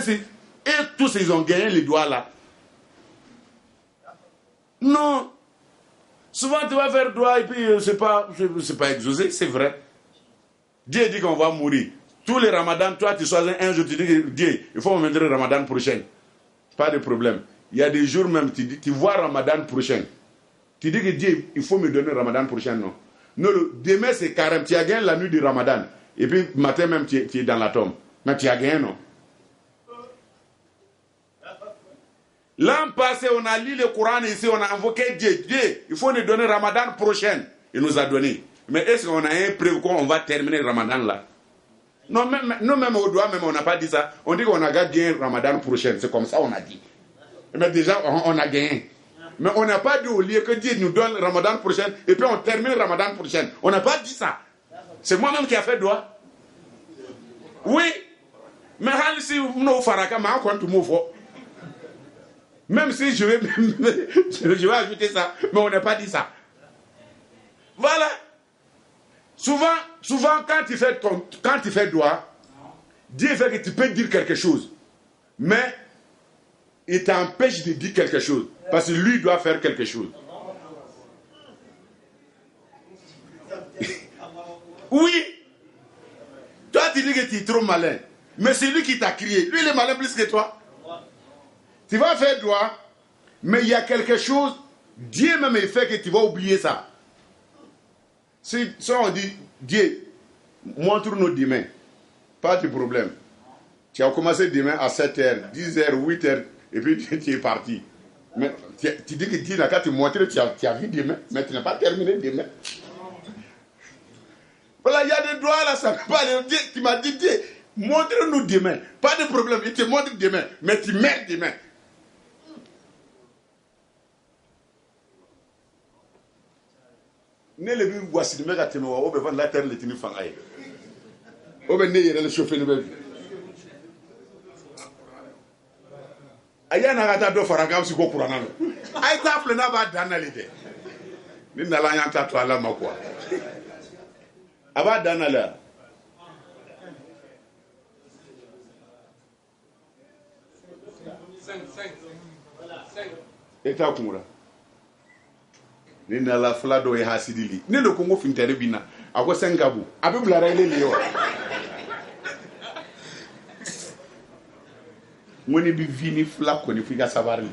tous ils ont gagné les doigts là. Non. Souvent tu vas faire doigt et puis c'est pas exaucé, c'est vrai. Dieu dit qu'on va mourir. Tous les ramadans, toi tu choisis un jour, tu dis que Dieu, il faut me mettre le ramadan prochain. Pas de problème. Il y a des jours même, tu vois Ramadan prochain. Tu dis que Dieu, il faut me donner Ramadan prochain, non. Non, demain c'est carême. Tu as gagné la nuit du Ramadan. Et puis matin même, tu es dans la tombe. Mais tu as gagné, non. L'an passé, on a lu le Coran ici, on a invoqué Dieu. Dieu, il faut nous donner Ramadan prochain. Il nous a donné. Mais est-ce qu'on a un preuve qu'on va terminer le Ramadan là? Non, même au doigt, même on n'a pas dit ça. On dit qu'on a gagné Ramadan prochain. C'est comme ça on a dit. Mais déjà, on a gagné. Mais on n'a pas dit au lieu que Dieu nous donne Ramadan prochain et puis on termine Ramadan prochain. On n'a pas dit ça. C'est moi-même qui a fait doigt. Oui. Mais si nous faraka, même si je vais ajouter ça, mais on n'a pas dit ça. Voilà. Souvent quand tu fais doigt, Dieu fait que tu peux dire quelque chose. Mais il t'empêche de dire quelque chose. Parce que lui doit faire quelque chose. Oui. Toi tu dis que tu es trop malin. Mais c'est lui qui t'a crié. Lui il est malin plus que toi. Tu vas faire doigt, mais il y a quelque chose. Dieu même il fait que tu vas oublier ça. Si on dit, Dieu, montre-nous demain, pas de problème. Tu as commencé demain à 7h, 10h, 8h, et puis tu es parti. Mais tu dis que Dieu n'a qu'à te montrer, tu as vu demain, mais tu n'as pas terminé demain. Voilà, il y a des doigts là, ça ne peut pas aller. Dieu, tu m'as dit, Dieu, montre-nous demain. Pas de problème, il te montre demain, mais tu mets demain. Ne le bi wasi me ga teme wa o be van la terre le tini fanga ye o be ne yere le chauffer ne be aya na ga ta do faranga usi ko kurana no ay ta fle na ba danalite ni na la yanta to ala makwa aba danala eta kumura ni na la flado e hasidili ne le kongo fintere bina ako sengabu abibla ra ile liyo ngoni bi vini flako ni figa sabarni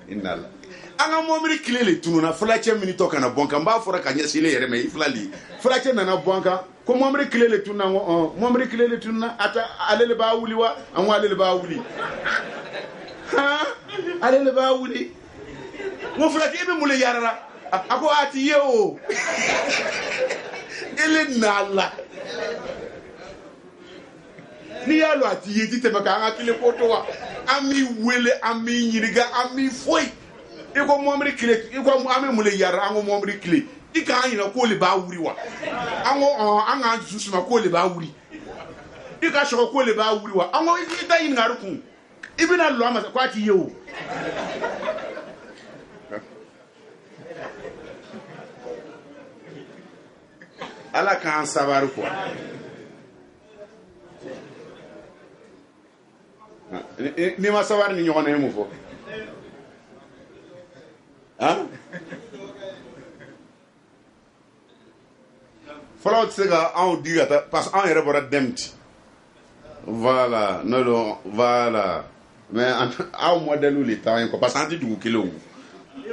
inala anga momri kilele tununa flache minito kana bonka mba fora kanya sile yere me iflali flache na bonka ko momri kilele tunna momri kilele tunna ata alele ba wuliwa anwa alele ba wuli ha alele ba wuli Mon frère, il me yarara. Ako ati yo. Il est nala. Ni yalo ati yeti te makanga kile kotoa. Ami wele, ami yiriga, ami foi. Iko momri kile, iko ami mule yara, ango momri kile. Ika anyina ko le ba wuri wa. Ango anga susuma ko le ba wuri. Ika shoko ko le ba wuri wa. Ango ita yin ngaruku. Ibina lo ama ko ati yo. Ala kan sabar quoi. Ni ma sabar ni ñone mu fo. Hein? Folo tsega on digata parce qu'on yere bora demti. Voilà, non, voilà. Mais à modèle ou les temps quoi parce que du kilo.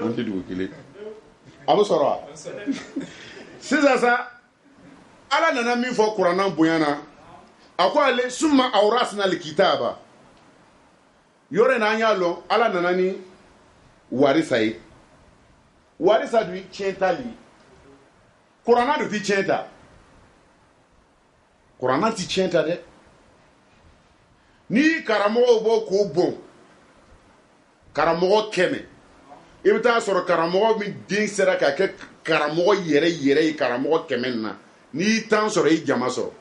Anti du kilo. Abo sora. C'est ça. Ala nana min fɔ kuranna bonyana a ko ale summa awrasna alkitaba yɔrɔ in an y'a lɔn ala nana ni warisa ye warisa dun tiɲɛ tali kuranna de ti tiɲɛ ta kuranna ti tiɲɛ ta dɛ ni karamɔgɔw b'o k'o bɔn karamɔgɔ 100 i bɛ taa sɔrɔ karamɔgɔ min den sera ka kɛ karamɔgɔ yɛrɛ yɛrɛ ye karamɔgɔ 100 na ni tan sɔrɔ i jama sɔrɔ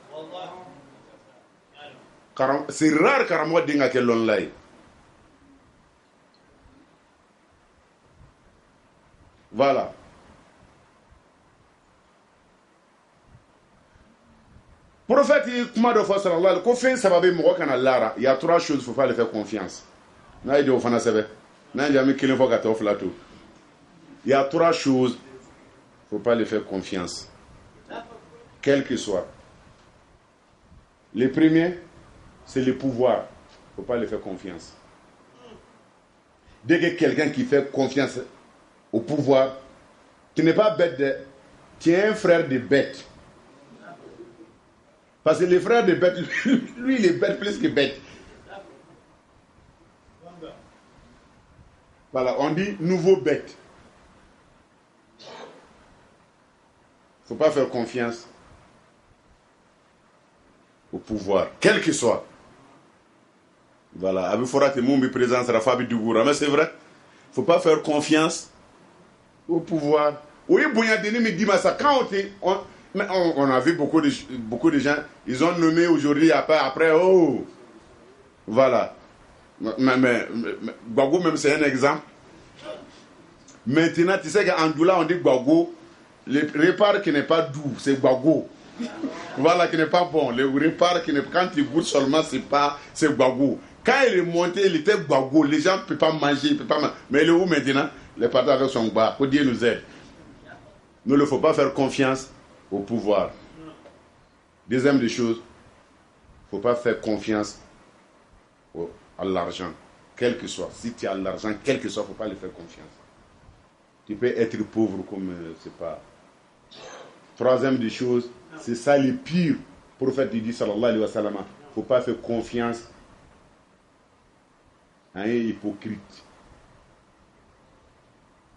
c'est rare karamɔgɔ den ka kɛ lɔnla ye voilà prophète yi kuma dɔ fɔ sallallahu alaihi ko fɛn saba bɛ mɔgɔ kana lara il y a 3 choses faut pas le faire confiance n'a ye de o fana sɛbɛ n'a ye jami kelen fɔ ka taa o fila to il y a 3 choses faut pas le faire confiance quel que soit. Le premier, c'est le pouvoir. Il ne faut pas lui faire confiance. Dès que quelqu'un qui fait confiance au pouvoir, tu n'es pas bête, tu es un frère de bête. Parce que le frère de bête, lui, il est bête plus que bête. Voilà, on dit nouveau bête. Il ne faut pas faire confiance au pouvoir, quel que soit. Voilà, il faudra que mon présence sera Fabi Dougoura, mais c'est vrai, il ne faut pas faire confiance au pouvoir. Oui, Bouyadini me dit, mais ça, quand on a vu beaucoup de gens, ils ont nommé aujourd'hui, après, oh, voilà. Mais Gbago, même, c'est un exemple. Maintenant, tu sais qu'en Doula, on dit Gbago, le repas qui n'est pas doux, c'est Gbago. Voilà, qui n'est pas bon. Le repas qui n'est quand il goûte seulement, c'est Gbagou. Quand il est monté, il était Gbagou. Les gens ne peuvent pas manger, mais il est où maintenant? Les parents avec son bar. Que Dieu nous aide. Nous ne faut pas faire confiance au pouvoir. Deuxième des choses, il ne faut pas faire confiance à l'argent, quel que soit. Si tu as l'argent, quel que soit, il ne faut pas lui faire confiance. Tu peux être pauvre comme, c'est pas. Troisième des choses, c'est ça le pire. Le prophète dit, sallallahu alayhi wa sallam, il ne faut pas faire confiance à un hypocrite.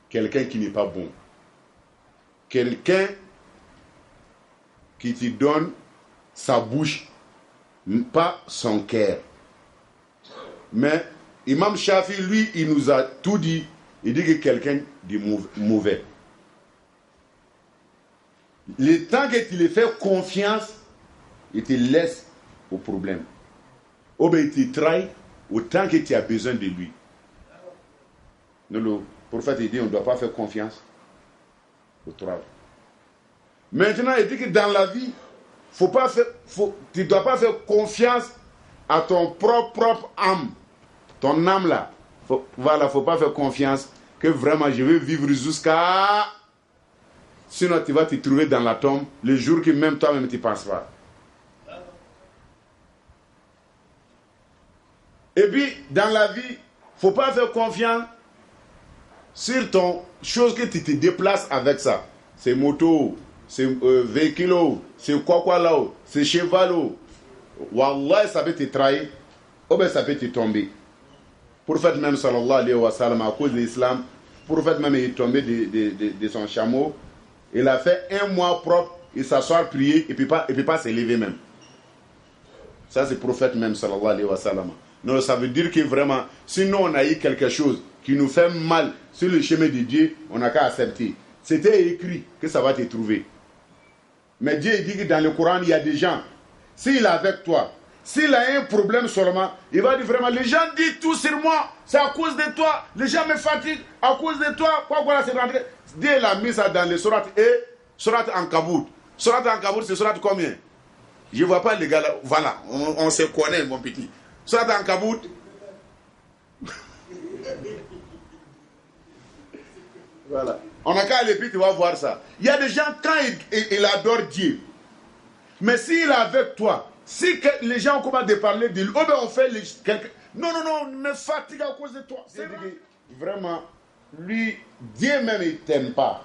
Quelqu'un qui n'est pas bon. Quelqu'un qui te donne sa bouche, pas son cœur. Mais Imam Shafi, lui, il nous a tout dit. Il dit que quelqu'un de mauvais. Le temps que tu lui fais confiance, il te laisse au problème. Ou bien il te trahit autant que tu as besoin de lui. Le prophète il dit on ne doit pas faire confiance au travail. Maintenant, il dit que dans la vie, tu ne dois pas faire confiance à ton propre âme. Ton âme là. Voilà, il ne faut pas faire confiance que vraiment je vais vivre jusqu'à... Sinon, tu vas te trouver dans la tombe le jour que même toi-même tu ne penses pas. Et puis, dans la vie, il ne faut pas faire confiance sur ton chose que tu te déplaces avec ça. C'est moto, c'est véhicule, c'est quoi là, c'est cheval. Wallah, ça peut te trahir, ou bien ça peut te tomber. Pour faire même, sallallahu alayhi wa sallam, à cause de l'islam, prophète même est tombé de son chameau. Il a fait un mois propre, il s'asseoir, prier, et puis pas se lever même. Ça, c'est le prophète même, sallallahu alayhi wa sallam. Donc, ça veut dire que vraiment, si nous, on a eu quelque chose qui nous fait mal sur le chemin de Dieu, on n'a qu'à accepter. C'était écrit que ça va te trouver. Mais Dieu dit que dans le Coran, il y a des gens, s'il est avec toi, s'il a un problème seulement, il va dire vraiment, les gens disent tout sur moi, c'est à cause de toi, les gens me fatiguent à cause de toi. Quoi, voilà, c'est rentré. Dieu l'a mis ça dans les sourates et sourate Ankabut. Sourate Ankabut, c'est sourate combien? Je ne vois pas les gars là. Voilà, on se connaît, mon petit. Sourate Ankabut. Voilà. On n'a qu'à aller, puis tu vas voir ça. Il y a des gens, quand ils adorent Dieu, mais s'il est avec toi, si les gens commencent à parler de lui, oh ben on fait non, on me fatigue à cause de toi. C'est vraiment, lui, Dieu même, il ne t'aime pas.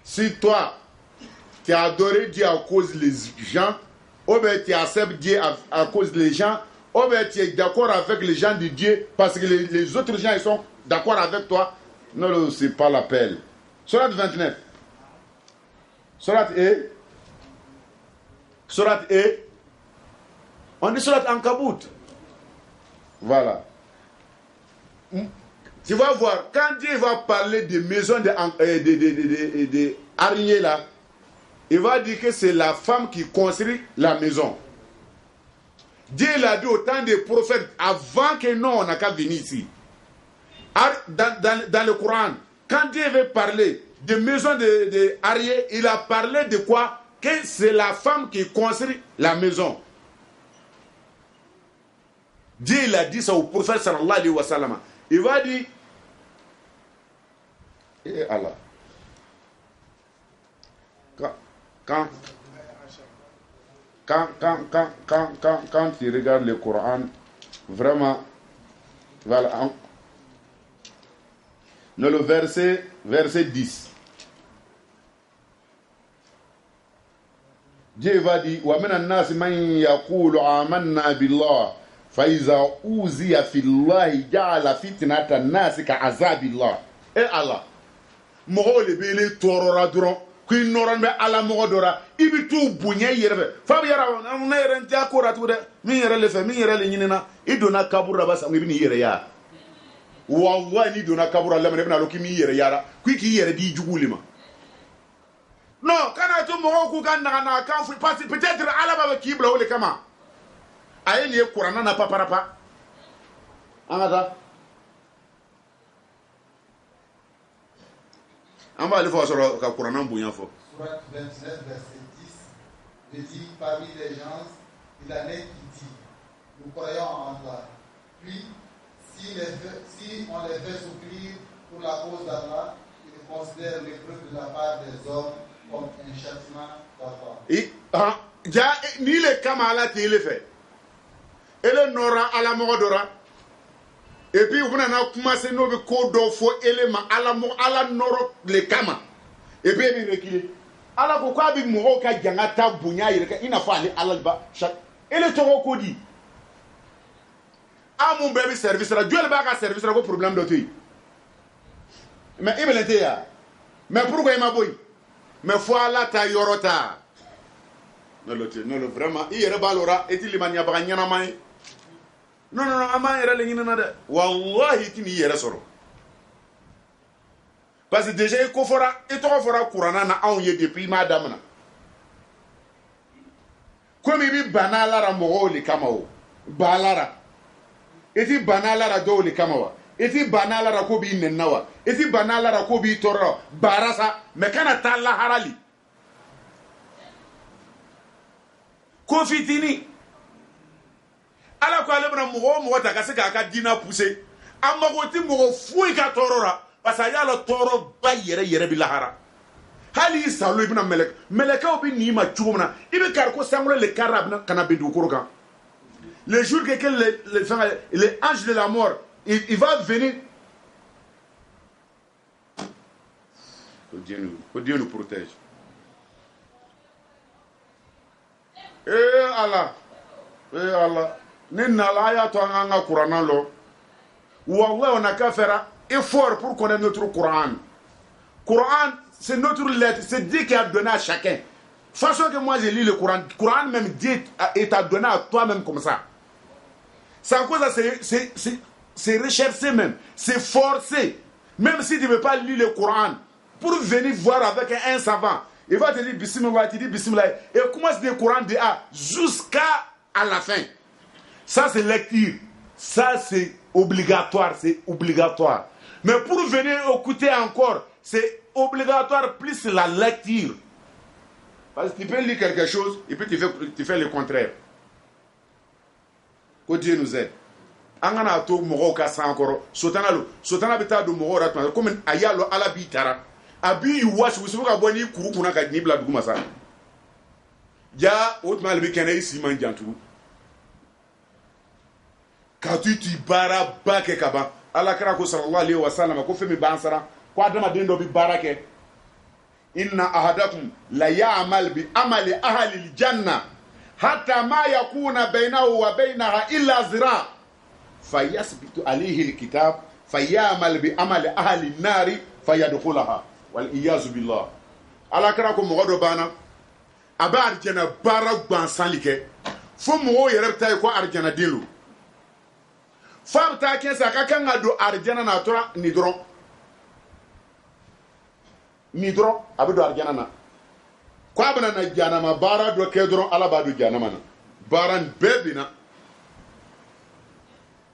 Si toi, tu as adoré Dieu à cause des gens, oh ben tu acceptes Dieu à cause des gens, oh ben tu es d'accord avec les gens de Dieu parce que les autres gens ils sont d'accord avec toi. Non, ce n'est pas l'appel. Sourate 29. Sourate E. Sourate E. On dit Sourate Ankabut. Voilà. Tu vas voir, quand Dieu va parler des maisons de araignées là, il va dire que c'est la femme qui construit la maison. Dieu l'a dit au temps des prophètes, avant que nous, on n'a qu'à venir ici. Dans le Coran, quand Dieu veut parler de maisons de araignées, il a parlé de quoi? Que c'est la femme qui construit la maison. Dieu il a dit ça au prophète sallallahu alayhi wa sallam. Il va dire, et Allah, quand tu regardes le Coran, vraiment, voilà, dans le verset 10, Dieu va dire, wa min an-nas man yaqulu amanna billah fa iza uziya fillahi ja'ala fitnata an-nas ka azabillah. Et Allah, mogo le bele torora dron, qui noran be ala mogo dora, ibi tu bunya yerbe. Fa bi yara na yere ntia ko ratu de, mi yere le fe, mi yere le nyinina, idona kabura basa ngi bi yere ya. Wallahi ni dona kabura le mena lo kimi yere yara, qui ki yere di jugulima. Non, quand tu m'as dit que peut-être Allah va qui bloque le kama. Aïe, le Coran n'a pas parapa. Amada. On va aller voir sur le Coran en bouillant fort. Surat 29, verset 10, dit parmi les gens, il en est qui dit, nous croyons en toi. Puis, si on les fait souffrir pour la cause d'Allah, ils considèrent l'épreuve de la part des hommes comme un châtiment d'Allah. Ni le Kamala qui le fait. Et le Nora à la Moradora. Et puis, on a commencé à nous faire des faux éléments à la Nora, le Kama. Et puis, il reculé. Alors, pourquoi il y a des gens qui ont été il n'a pas allé à l'alba. Et le Toro Kodi. Ah, mon bébé service, là, Dieu le bac service, là, problème d'autre. Mais il me l'a dit. Mais pourquoi il m'a dit? Mais voilà ta yorota. Non, vraiment, il y a balora et il m'a bagagna mai. Non, ama era le nyina de. Wallahi tini yere soro. Parce que déjà il kofora et to fora Qur'ana na awye depuis madame na. Comme il banala ra mo le kamao. Balara. Eti banala ra do le kamawa. Eti banala ra ko bi nennawa. Eti banala ra ko bi toro barasa me kana talla harali. Ko fitini ala ko ale bana mo ta ka se ka dina pousser amma ti mo fuyi ka torora parce que yala toro ba yere bi lahara hali salo ibn meleka obi ni ma chugumna ibe kar ko sangule le karab kana bindu kuruka le jour que les anges de la mort il va venir. Que Dieu nous protège. Allah ne nala ya to anga Qur'an lo wallahi on a ka fera effort pour connaître notre Coran. Coran, c'est notre lettre, c'est Dieu qui a donné à chacun. Façon que moi j'ai lu le Coran, Coran même Dieu t'a donné à toi-même comme ça. C'est à cause de c'est recherché même, c'est forcé. Même si tu ne veux pas lire le Coran, pour venir voir avec un savant, il va te dire Bismillah, tu dis Bismillah, et commence le Coran de A jusqu'à la fin. Ça c'est lecture, ça c'est obligatoire, Mais pour venir écouter encore, c'est obligatoire plus la lecture. Parce que tu peux lire quelque chose et puis tu fais le contraire. Que Dieu nous aide. Angana to mogo ka sankoro sotana bita do mogo ratma comme ayalo ala bitara abi wash wusuka boni kuru kuna ka nibla duguma sa ja otma le bikene isi man jantu ka tu bara bake kaba ala kara ko sallallahu alaihi wasallam ko femi bansara ko adama dendo bi barake inna ahadakum la ya'mal bi amali ahli aljanna hatta ma yakuna bainahu wa bainaha illa zira فيثبت عليه الكتاب فيعمل بعمل أهل النار فيدخلها والعياذ بالله على كراكم مغدو بانا أبا أرجنا بارك بانسالك فمو يربتا يكو أرجنا ديلو فابتا كنسا كاكا غدو أرجنا ناتورا ندرو أبدو أرجنا نا كوابنا نجانا ما بارا دو كيدرو على بادو جانا مانا باران بيبنا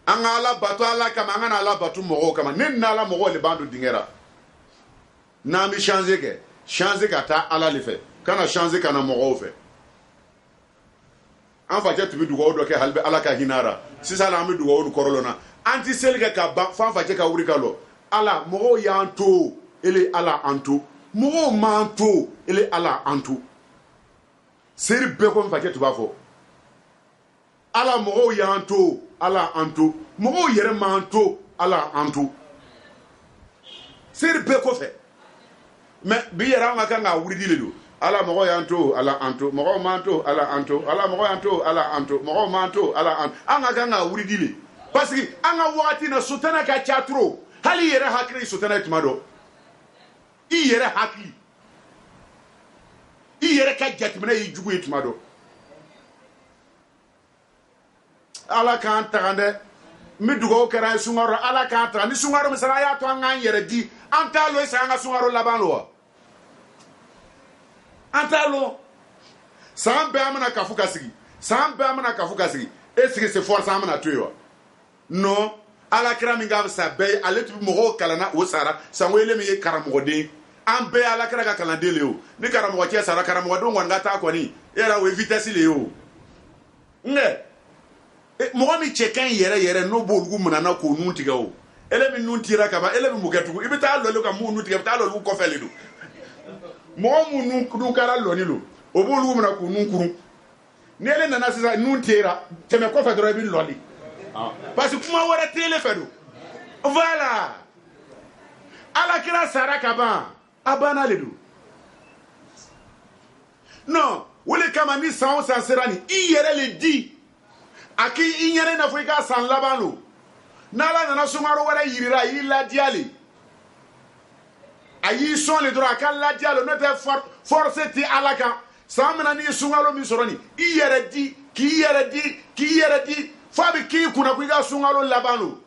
anga ala batu ala kama anga ala batu mogo kama nen ala mogo le bandu dingera na mi changer ka ta ala le fait kana changer kana mogo fait en fait tu bi dugo do ke halbe ala ka hinara si sala mi dugo do korolona anti selga ka ba fa fa ka wuri kalo ala mogo yanto ele ala anto mogo manto ele ala anto seri be ko fa tu ba fo ala mogo yanto ala anto mogo yere manto ala anto ser be ko fe me bi yera ma kan ga wuri diledo ala mogo yanto ala anto mogo manto ala anto ala mogo yanto ala anto mogo manto ala anto anga kan ga wuri dile parce que anga wakati na sotana ka chatro hali yere hakri sotana tumado i yere hakli i yere ka jatmina i jugu tumado ala kan tagande mi dugo kera sungaro ala kan tagande sungaro misala ya to ngan yere di antalo isa nga sungaro labalo antalo sambe amana kafuka sigi esige se force amana tuyo no ala kira mi ngam sa be ale tu mo kalana o sara sangwele mi karamo de ambe ala kira ka kalande leo ni karamo tia sara karamo do ngwa ta ko ni era we vitesse leo nge mogo mi chekan yere no bolgu munana ko nuntiga o ele mi nuntira kaba ele mi mugatugo ibita lolo ka mu nuntiga ta lolo ko fele do mo mu nu kara loni lo o bolgu munana ko nunkuru nele nana sisa nuntira teme ko fa dro bi loli parce que kuma wara tele fedo voilà ala kira sara kaba abana le do non wole kama ni saon sanserani i yere le di aki inyere na Afrika san labano nala nana sungaro wala yirira illa diali ayi son le droit kan la dialo no te force ti alaka samna ni sungaro mi soroni iyere di ki yere di fabi ki kuna kuiga sungaro labano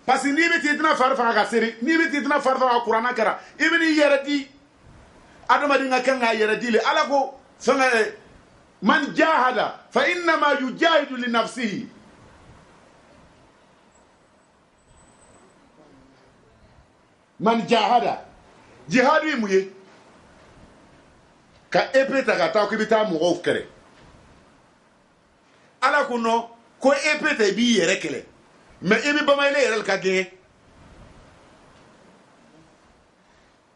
pasi ni biti dina farfa ga seri ni biti dina farfa ga qur'ana kara ibni yere di adama dinga kan ga yere di le alako sanga من جاهد فإنما يجاهد لنفسه من جاهد جهاد يمويه ka epeta ka ta ko bita mo kere ala kuno ko epeta bi yere kele me ebi ba mai le yere ka ge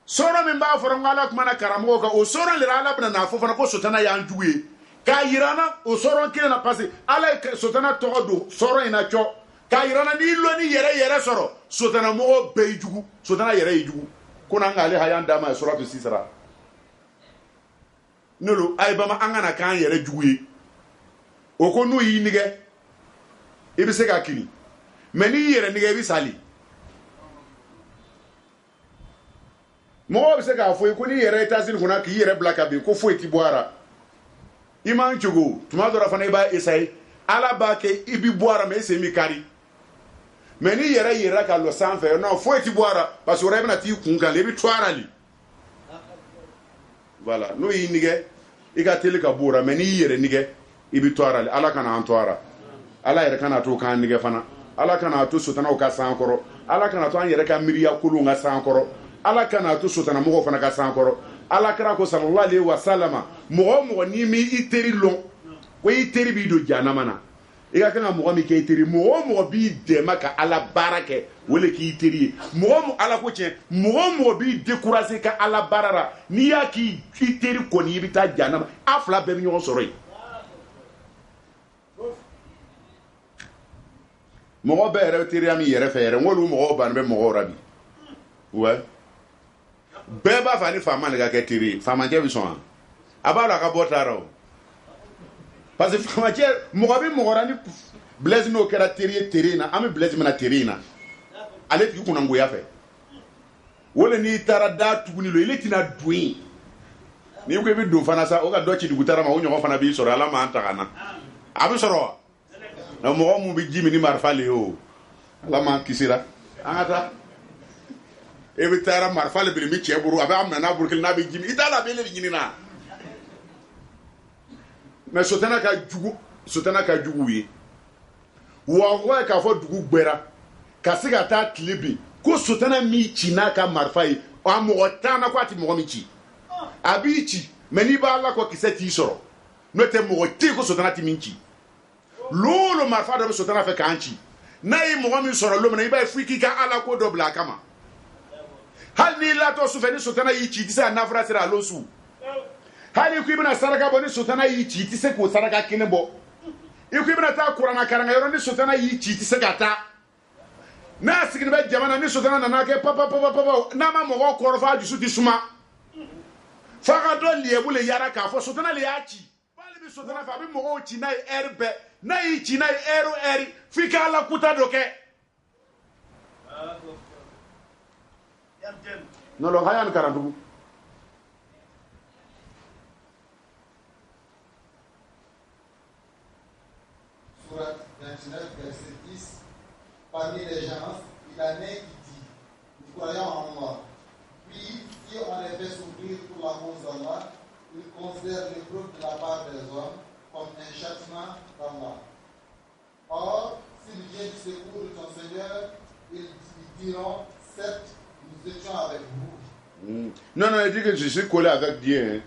sora min ba foro ngala kuma na karamo ka o sora le ala bna na fo fana ko sotana ya njuwe ka yirana o soron kile na passé ala sotana todo soro ina cho ka yirana ni lo ni yere soro sotana mo beijugu sotana yere ijugu kuna ngale hayanda ma suratu sisra nolo ay bama angana kan yere juguye o ko no yi nige e bi se ka kini meni yere nige bi sali Mɔgɔ bɛ se k'a fɔ i ko n'i yɛrɛ États-Unis kunna k'i yɛrɛ bila ka bin ko foyi ti bɔ a la. I man cogo tuma dɔ la fana i b'a essayer Ala b'a kɛ i bi bɔ a la mais i sen bɛ kari. Mais n'i yɛrɛ yɛrɛ ka lɔ sanfɛ non foyi ti bɔ a la parce que o yɛrɛ bɛna t'i kun kan i bɛ to a la de. Voilà n'o y'i nigɛ i ka teli ka bɔ o la mais n'i yɛrɛ nigɛ i bɛ to a la Ala kana an to a la. Ala yɛrɛ kana to k'an nigɛ fana. Ala kana to sotanaw ka san kɔrɔ. Ala kana to an yɛrɛ ka miiriya kolonw ka san kɔrɔ. Ala kana to sotana mɔgɔw fana ka san kɔrɔ. Ala kira ko sallallahu alaihi wasallam mɔgɔ o mɔgɔ n'i m'i teri lɔn ko i teri b'i don jahanama na i ka kan ka mɔgɔ min kɛ i teri mɔgɔ o mɔgɔ b'i dɛmɛ ka Ala baara kɛ o le k'i teri ye mɔgɔ Ala ko tiɲɛ mɔgɔ o mɔgɔ b'i décourager ka Ala baara la n'i y'a k'i teri kɔni i bɛ taa jahanama a fila bɛɛ bɛ ɲɔgɔn sɔrɔ yen mɔgɔ bɛɛ yɛrɛ bɛ teriya min yɛrɛ fɛ yɛrɛ n k'olu mɔgɔw bannen bɛ mɔgɔw la bi ouais bɛɛ b'a fɔ ani faama de ka kɛ teri ye faamacɛ bɛ sɔn a b'a la a ka bɔ taara o parce que faamacɛ mɔgɔ bɛ mɔgɔ la ni Blaise n'o kɛra teri ye teri in na an bɛ Blaise minɛ teri in na ale tigi kunnangoya fɛ o le n'i taara da tuguni lo ile tɛna don yen n'i ko i bɛ don fana sa o ka dɔ ci dugutara ma o ɲɔgɔn fana b'i sɔrɔ Ala m'an ta ka na a bɛ sɔrɔ wa mɔgɔ mun bɛ ji min ni marifa le ye o Ala m'an kisira an ka taa. E bɛ taara marifa le biri mi cɛ buru a bɛ amina n'a buru kelen n'a bɛ jimi i t'a la a bɛ le ɲini na mais sotana ka jugu ye wa k'a fɔ dugu gbɛra ka se ka taa tile bin ko sotana min ci n'a ka marifa ye a mɔgɔ tan na ko a tɛ mɔgɔ min ci a b'i ci mais n'i b'a la kɔ kisɛ t'i sɔrɔ n'o tɛ mɔgɔ tɛ yen ko sotana tɛ min ci lolo marifa dɔ bɛ sotana fɛ k'an ci n'a ye mɔgɔ min sɔrɔ lomina i b'a ye fo i k'i ka Ala ko dɔ bila a kama. Hali n'i latɔ su fɛ ni sotana y'i ci i tɛ se ka nafila sira alo su hali ko i bɛna saraka bɔ ni sotana y'i ci i tɛ se k'o saraka kelen bɔ i ko i bɛna taa kuranna karankayɔrɔ ni sotana y'i ci i tɛ se ka taa n'a sigilen bɛ jama na ni sotana nana kɛ papa n'a ma mɔgɔw kɔrɔfɔ a dusu tɛ suma f'a ka dɔ lɛbu le yara k'a fɔ sotana le y'a ci hali bi sotana fɛ a bɛ mɔgɔw ci n'a ye ɛri bɛɛ n'a y'i ci n'a ye ɛri o ɛri f'i ka Ala kuta dɔ kɛ. Non, le Hayan Karandou. Surat 29, verset 10. Parmi les gens, il y en a qui dit nous croyons en Allah. Puis, si on les fait souffrir pour l'amour d'Allah, ils considèrent l'épreuve de la part des hommes comme un châtiment d'Allah. Or, s'ils viennent du secours de ton Seigneur, ils diront certes. Nous étions avec vous. Non, il dit que je suis collé avec Dieu.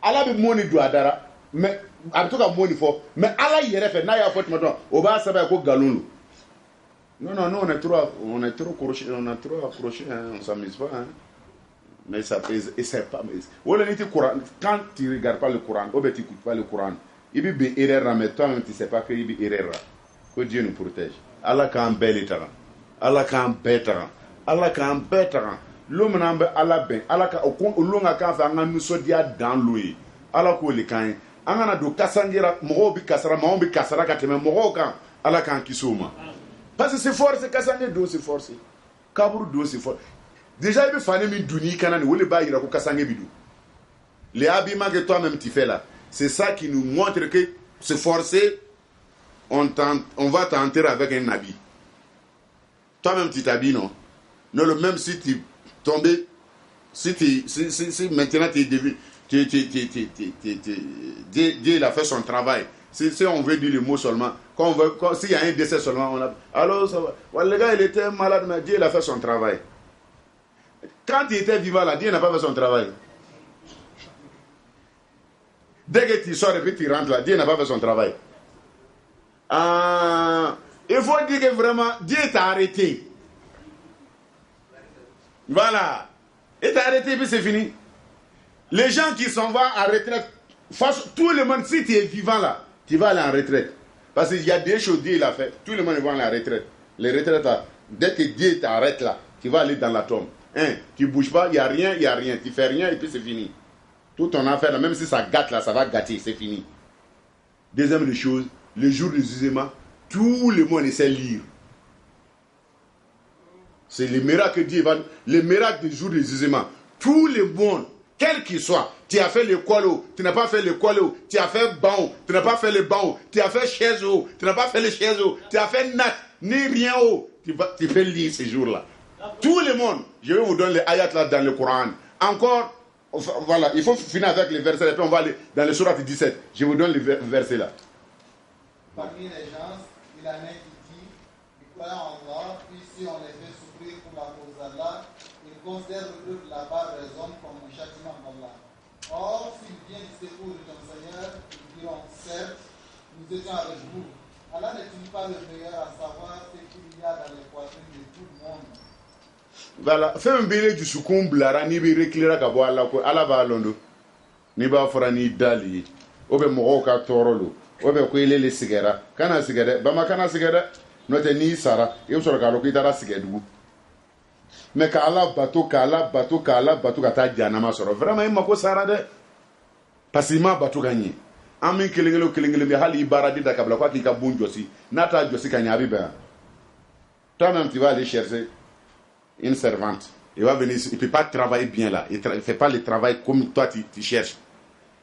Allah be moni do adara, mais en tout cas moni fort. Mais Allah yere fait na ya faute maintenant. On va savoir ko galon. Non, on est trop accroché, on s'amuse pas hein. Mais ça et c'est pas mais voilà ni Coran quand tu regardes pas le Coran, ou bien tu écoutes pas le Coran, il be erreur mais toi même tu sais pas que il be erreur. Que Dieu nous protège. Allah kan belitara. Allah kan betara. Ala k'an bɛɛ taga l'homme n'an bɛ Ala bɛn Ala ka olu ka kan fɛ an ka nisɔndiya dan l'o ye Ala k'o le k'an ye an kana don kasangira mɔgɔw bɛ kasara maaw bɛ kasara ka tɛmɛ mɔgɔw kan Ala k'an kisi o ma parce que c'est forcé kasange don c'est forcé kaburu don c'est forcé déjà il bɛ fani min dun n'i kana nin o de b'a yira ko kasange bɛ don les habillements que toi-même tu fais là c'est ça qui nous montre que c'est forcé on va t'enterrer avec un habit toi-même tu t'habilles non. Non, même si tu tombes, si maintenant tu es devenu, Dieu il a fait son travail. Si on veut dire le mot seulement, s'il y a un décès seulement, alors ça va. Ouais, le gars il était malade, mais Dieu il a fait son travail. Quand il était vivant là, Dieu n'a pas fait son travail. Dès que tu sors et puis tu rentres là, Dieu n'a pas fait son travail. Il faut dire que vraiment, Dieu t'a arrêté. Voilà. Et t'as arrêté, puis c'est fini. Les gens qui s'en vont en retraite, tout le monde, si tu es vivant là, tu vas aller en retraite. Parce qu'il y a des choses Dieu il a fait. Tout le monde va aller en retraite. Les retraites là, dès que Dieu t'arrête là, tu vas aller dans la tombe. Tu ne bouges pas, il n'y a rien. Tu fais rien et puis c'est fini. Tout ton affaire là, même si ça gâte là, ça va gâter, c'est fini. Deuxième des choses, le jour du jugement, tout le monde essaie de lire. C'est les miracles que Dieu va. Les miracles du jour du jugement. Tout le monde, quel qu'il soit, tu as fait l'école, tu n'as pas fait l'école, tu as fait banc, tu n'as pas fait le banc, tu as fait chaise, tu n'as pas fait les chaises, tu as fait nat, ni rien, tu fais lire ces jours-là. Tout le monde, je vais vous donner les ayats là dans le Coran. Encore, voilà, il faut finir avec les versets, et puis on va aller dans le surat 17. Je vous donne les versets là. Parmi les gens, il y en a qui dit, ils croient en Allah, puis si on les fait souffrir pour la cause d'Allah, ils considèrent que là-bas raisonnent comme un châtiment d'Allah. Or, s'ils viennent du secours de ton Seigneur, ils diront, certes, nous étions avec vous. Allah n'est-il pas le meilleur à savoir ce qu'il y a dans les poitrines de tout le monde? Voilà, fɛn bɛ ne dusukun bilara n'i bɛ réclera ka bɔ ala ko ala b'a lɔn do n'i b'a fɔra n'i dali ye o bɛ mɔgɔw ka tɔɔrɔ lo o bɛ ko ele le sigɛra kana sigɛ dɛ bama kana sigɛ dɛ n'o tɛ n'i sara i bɛ sɔrɔ k'a dɔn k'i taara sigɛ dugu mais ka ala bato ka taa janama sɔrɔ vraiment i mako sara dɛ parce que i m'a bato ka ɲɛ an min kelen kelen bɛ hali i baara di da ka bila k'a k'i ka bon jɔsi n'a t'a jɔsi ka ɲɛ a bɛ bɛn toi même tu vas aller chercher une servante, il va venir, il ne peut pas travailler bien là, il ne fait pas le travail comme toi tu cherches.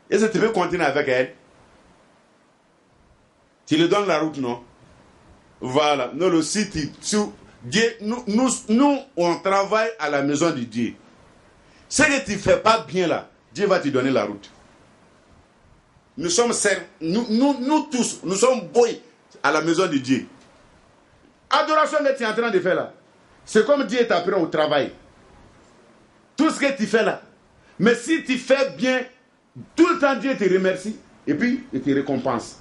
Est-ce que tu veux continuer avec elle? Tu lui donnes la route, non? Voilà. Non, le site, Dieu, nous, on travaille à la maison de Dieu. Ce que tu ne fais pas bien là, Dieu va te donner la route. Nous sommes nous tous, nous sommes boys à la maison de Dieu. Adoration que tu es en train de faire là. C'est comme Dieu t'apprend au travail. Tout ce que tu fais là. Mais si tu fais bien, tout le temps Dieu te remercie. Et puis, il te récompense.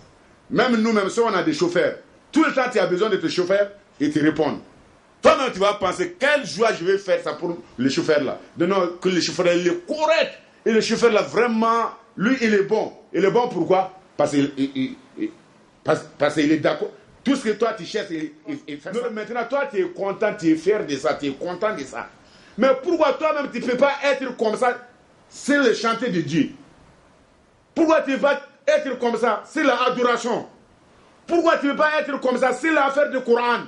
Même nous-mêmes, si on a des chauffeurs, tout le temps tu as besoin de tes chauffeurs et te répondent. Toi-même, tu vas penser, quelle joie je vais faire ça pour le chauffeur là. De non, que le chauffeur il est correct. Et le chauffeur là, vraiment, lui, il est bon. Il est bon pourquoi? Parce qu'il est d'accord. Tout ce que toi tu cherches, il fait ça. Maintenant, toi tu es content, tu es fier de ça, tu es content de ça. Mais pourquoi toi-même tu ne peux pas être comme ça? C'est le chanter de Dieu. Pourquoi tu vas être comme ça? C'est l'adoration. Pourquoi tu ne peux pas être comme ça? C'est l'affaire du Coran.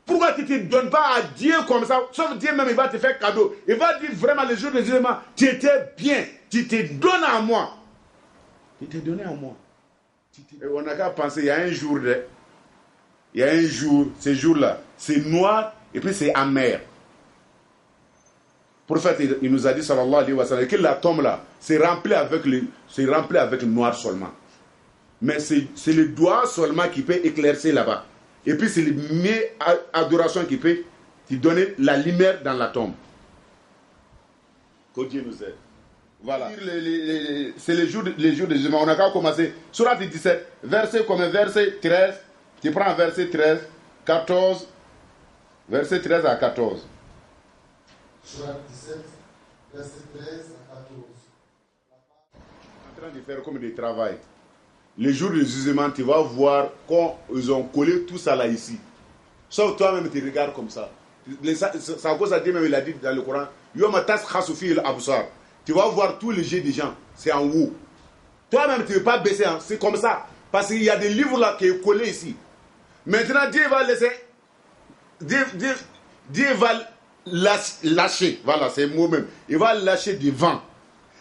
Pourquoi tu ne te donnes pas à Dieu comme ça? Sauf Dieu même, il va te faire cadeau. Il va dire vraiment le jour de jugement, tu étais bien, tu te donnes à moi. Tu t'es donné à moi. Et on n'a qu'à penser, il y a un jour ce jour-là, c'est noir et puis c'est amer. Le prophète, il nous a dit, sallallahu alayhi wa sallam, que la tombe là, c'est rempli avec le noir seulement. Mais c'est le doigt seulement qui peut éclaircir là-bas. Et puis c'est l'adoration qui peut te donner la lumière dans la tombe. Que Dieu nous aide. Voilà. C'est les jours de jugement. On a qu'à commencer. Surat 17, verset 13. Tu prends verset 13, 14, verset 13 à 14. Surat 17, verset 13 à 14. En train de faire comme du travail. Les jours de jugement, tu vas voir quand ils ont collé tout ça là ici. Sauf toi-même, tu regardes comme ça. C'est à cause de Dieu même, il a dit dans le Coran, tu vas voir tous les jeux des gens, c'est en haut. Toi-même, tu ne veux pas baisser, hein. C'est comme ça. Parce qu'il y a des livres là qui sont collés ici. Maintenant, Dieu va laisser. Dieu va lâcher. Voilà, c'est le mot même. Il va lâcher du vent.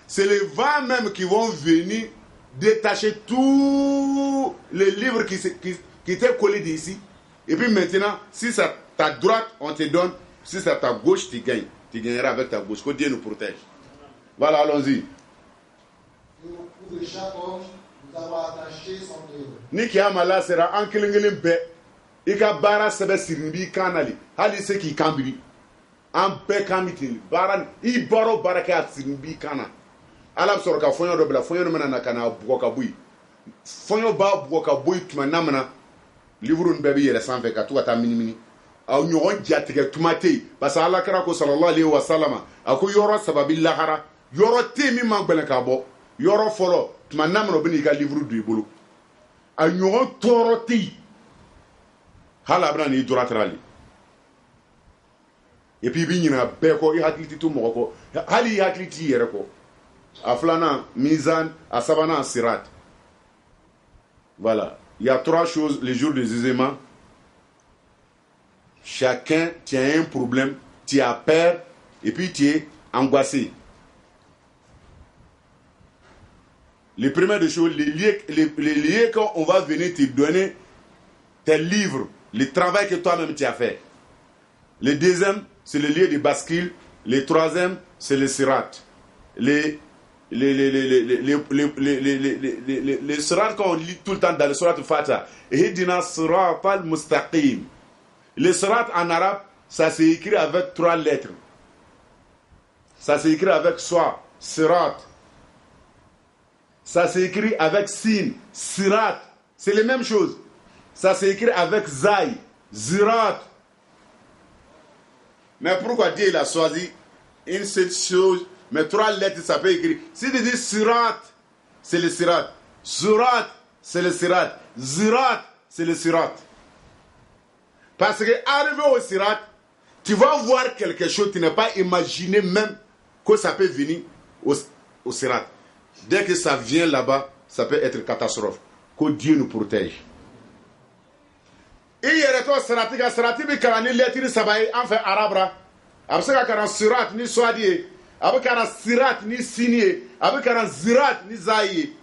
C'est les vents même qui vont venir détacher tous les livres qui étaient collés d'ici. Et puis maintenant, si c'est ta droite, on te donne. Si c'est ta gauche, tu gagnes. Tu gagneras avec ta gauche. Que Dieu nous protège. Voilà, allons-y. Pour chaque homme, nous avons attaché son œuvre. Ni kiyama la sera an kelen bɛɛ i ka baara sɛbɛ siri b'i kan na le hali se k'i kan biri an bɛɛ kan bi ten baara i baara o baara kɛ a siri b'i kan na ala bɛ sɔrɔ ka fɔɲɔ dɔ bila fɔɲɔ bɛna na ka na bugɔ ka bɔ yen fɔɲɔ b'a bugɔ ka bɔ yen tuma n'a mana livre bɛɛ bɛ yɛlɛ sanfɛ ka to ka taa minimini aw ɲɔgɔn jatigɛ tuma tɛ yen parce que ala kɛra ko sallallahu alayhi wa sallam a ko yɔrɔ saba bi lahara yɔrɔ tɛ yen min ma gbɛlɛn ka bɔ yɔrɔ fɔlɔ tuma n'a mana o bɛ n'i ka livre don i bolo a ɲɔgɔn tɔɔrɔ tɛ yen hali a bɛna n'i dɔrɔtara le et puis i b'i ɲinɛ bɛɛ kɔ i hakili tɛ to mɔgɔ kɔ hali i hakili t'i yɛrɛ kɔ a filanan mizan a sabanan sirat voilà il y a trois choses les jours de jugement chacun tu as un problème tu as peur et puis tu es angoissé les premières des choses, les liens qu'on va venir te donner, tes livres, le travail que toi-même tu as fait. Le deuxième, c'est le lieu de bascule. Le troisième, c'est le sirat. Les sirat qu'on lit tout le temps dans le surat al-Fatiha. Ihdina sirat al-mustaqim. Le sirat en arabe, ça s'écrit avec 3 lettres. Ça s'écrit avec soit, sirat. Ça s'écrit avec sin, sirat. C'est les mêmes choses. Ça s'écrit avec zay, zirat. Mais pourquoi Dieu il a choisi une seule chose, mais 3 lettres, ça peut écrire. Si tu dis sirat, c'est le sirat. Zurat, c'est le sirat. Zirat, c'est le sirat. Parce que arrivé au sirat, tu vas voir quelque chose, tu n'as pas imaginé même que ça peut venir au sirat. Dès que ça vient là-bas, ça peut être catastrophe. Que Dieu nous protège. Et il y a des sirati bi karani lettre sabaye en fait arabra. Absaka karan sirat ni swadi. Abaka karan sirat ni sinie. Abaka karan zirat ni zayi.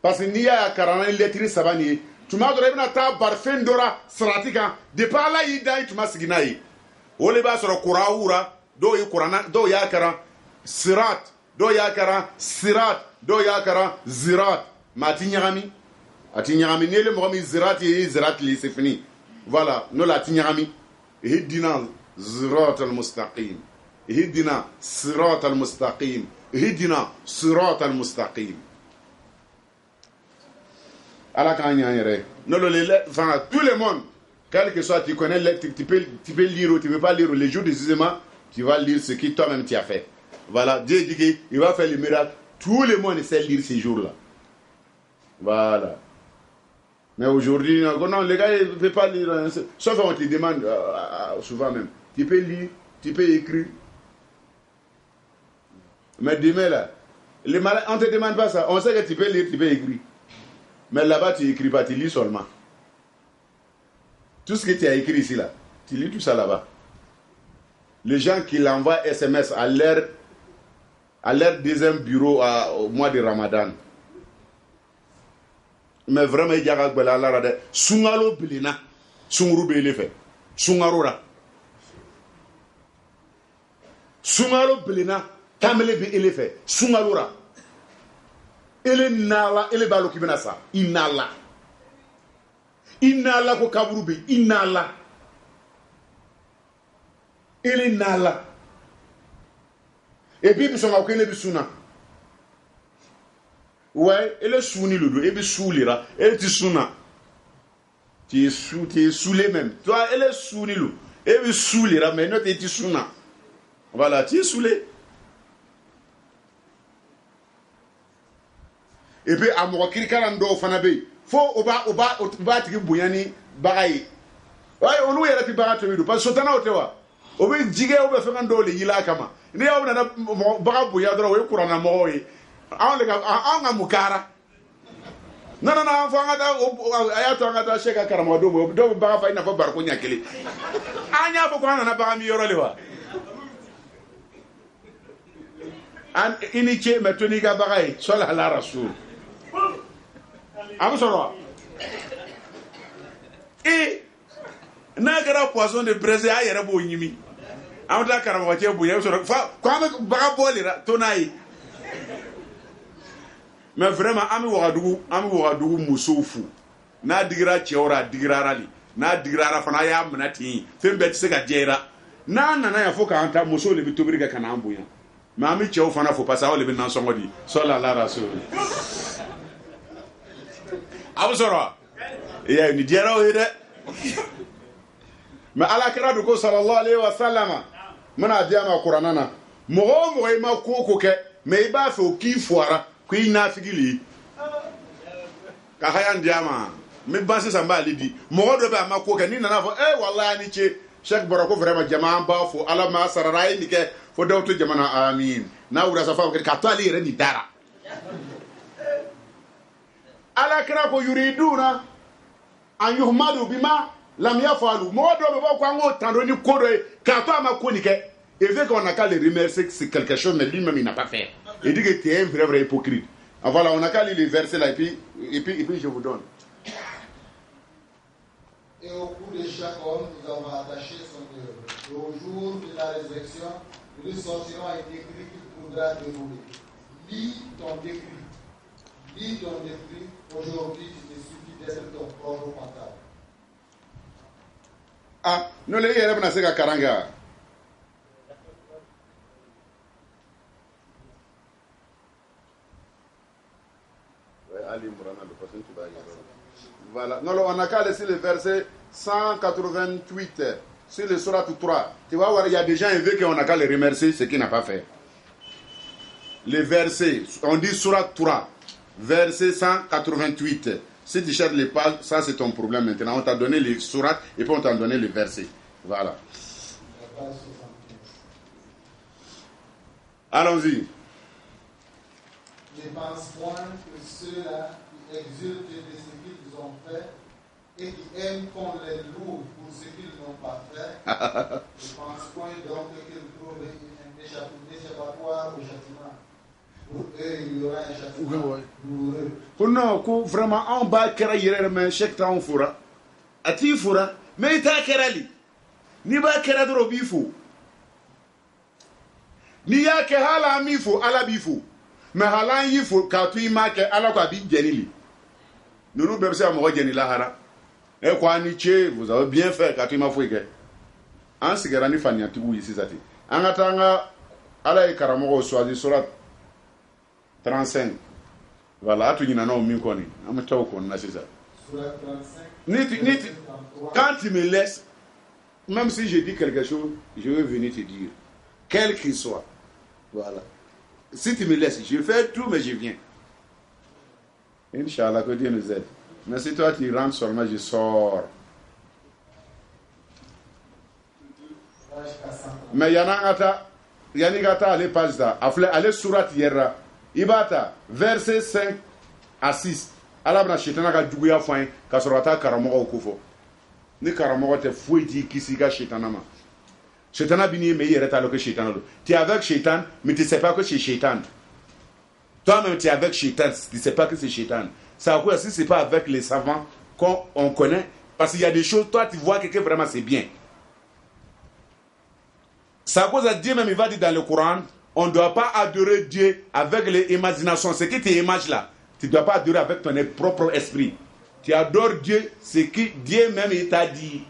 Parce que n'y a karan lettre sabani. Tu m'as donné une table parfum d'ora siratika. De par là il dai tu m'as signaï. Ole ba sur kuraura do yi kurana do ya karan sirat do ya karan sirat do ya karan zirat. Mati nyami. Atinyami ne le momi zirati et zirati c'est fini. Voilà, nous la tinyami. Hidina zirat al-mustaqim. Hidina sirat al-mustaqim. Hidina sirat al-mustaqim. Ala kanya yere. Non enfin tout le monde, quel que soit tu connais tu peux lire ou tu ne peux pas lire les jours de jugement, tu vas lire ce que toi-même tu as fait. Voilà, Dieu dit qu'il va faire le miracle. Tout le monde sait lire ces jours-là. Voilà. Mais aujourd'hui, non, les gars, ils ne peuvent pas lire. Sauf qu'on te demande souvent même. Tu peux lire, tu peux écrire. Mais demain, là, on ne te demande pas ça. On sait que tu peux lire, tu peux écrire. Mais là-bas, tu n'écris pas, tu lis seulement. Tout ce que tu as écrit ici, là, tu lis tout ça là-bas. Les gens qui l'envoient SMS à leur deuxième bureau au mois de Ramadan. Mais vraiment il y a quelque chose de sungalo bilina sunguru bele fe sungarora sungalo bilina tamele be ele fe sungarora ele nala ele balo kibena sa inala ko kaburu be inala ele nala et puis bisonga ko ele bisuna. Ouais, et le souni le dos, et bien soulira, et tu souna. Tu es soulé même. Toi, elle est souni le, et bien soulira, mais non, tu souna. Voilà, tu es soulé. Et puis, à moi, Kirkarando, Fanabe, faut oba, tu bouyani, baraye. Ouais, on nous y a plus barato, parce que Sotana Otewa. Obe, Jigé, obe, Fernando, les Yilakama. Né, on a barabouya, droit, pour un amour. On a mukara. Non, ayato angata sheka karamado do ba fa ina fa barko nyakele. Anya fa ko na ba mi yoro lewa. An inike metoni ga bagai sala ala rasul. Am soro. Et na gara poisson de braise ayere bo nyimi. Am da karamo che bo yero soro fa ko am ba bolira tonai. Mais vraiment, ami wagadugu musofu. Na digira cheora digira rali. Na digira fana ya mnati. Fembe tse ka jera. Na nana ya foka anta muso le bitobirika kana ambuya. Mais ami cheo fana fo pasa ole bin nan songodi. Sola la rasul. Abusoro. Ya ni jera o hede. Mais ala kira du ko sallallahu alaihi wasallam. Muna diama qur'anana. Mo ma ko ke. Mais iba fo ki foara. Qui n'a figili Kahayan diama me basse samba lidi mo do ba mako ka ni na fo wallahi ni che Cheikh Barako vraiment jama ba fo ala ma sararay ni ke fo dawto jamana amin na wura sa fa ka tali re ni dara ala kra ko yuriduna an yuhmadu bima lam yafalu mo do ba ko ngo tando ni kodo ka to ma ko ni ke et vu qu'on a qu'à le remercier c'est quelque chose mais lui-même il n'a pas fait. Il dit que tu es un vrai hypocrite. Ah, voilà, on n'a qu'à lire les versets là et puis je vous donne. Et au cou de chaque homme, nous avons attaché son œuvre. Et au jour de la résurrection, nous lui sortirons un décret qu'il faudra dérouler. Lis ton décret. Lis ton décret. Aujourd'hui, il te suffit d'être ton propre comptable. Ah, non, les yérés n'a pas karanga. Voilà. Non, on n'a qu'à laisser le verset 188 sur le surat 3. Tu vas voir, il y a des gens élevés qu'on n'a qu'à les remercier, ce qu'il n'a pas fait. Les versets, on dit surat 3, verset 188. Si tu cherches les pages, ça c'est ton problème maintenant. On t'a donné les surats et puis on t'a donné les versets. Voilà. Allons-y. Ne pense point que ceux-là qui exultent de ce qu'ils ont fait et qui aiment qu'on les loue pour ce qu'ils n'ont pas fait, ne pense point donc qu'ils trouvent un échappatoire au châtiment. Pour eux, il y aura un châtiment pour eux. Pour nous, vraiment, en bas, kera yere mais chaque temps on fera. Ati fura, mais ta kera li. Ni ba kera dro bifu. Ni ya ke hala mi fu, ala bifu. Mais halan yi fu ka tu ma ke ala kwa bi jenili. Nous nous bébé ça mo jenila hara. Et quoi ni che, vous avez bien fait ka tu ma fu ke. An sigara ni fanya tibu ici zati. An atanga ala e karamo choisi surat 35. Voilà, tu n'as pas mis quoi ni. Surat 35. Quand tu me laisses, même si je dis quelque chose, je vais venir te dire, quel qu'il soit. Voilà. Si tu me laisses, je fais tout, mais je viens. Inch'Allah, que Dieu nous aide. Mais si toi tu rentres seulement, je sors. Mais il y en a gata, allez page ça. Allez surat yerra. Ibata, verset 5 à 6. Alabna shetana ka juguya fain ka sorata karamogo kufo. Ni karamogo te fouille di kisi ka shetana ma. Shetana bini me yere talo que shetana lo. Tu es avec Shétan, mais tu ne sais pas que c'est Shétan. Toi-même tu es avec Shétan, tu ne sais pas que c'est Shétan. Ça quoi si c'est pas avec les savants qu'on connaît parce qu'il y a des choses toi tu vois que vraiment c'est bien. Ça cause à Dieu même il va dire dans le Coran, on ne doit pas adorer Dieu avec les imaginations. Ce qui tes images là, tu ne dois pas adorer avec ton propre esprit. Tu adores Dieu, ce que Dieu même il t'a dit.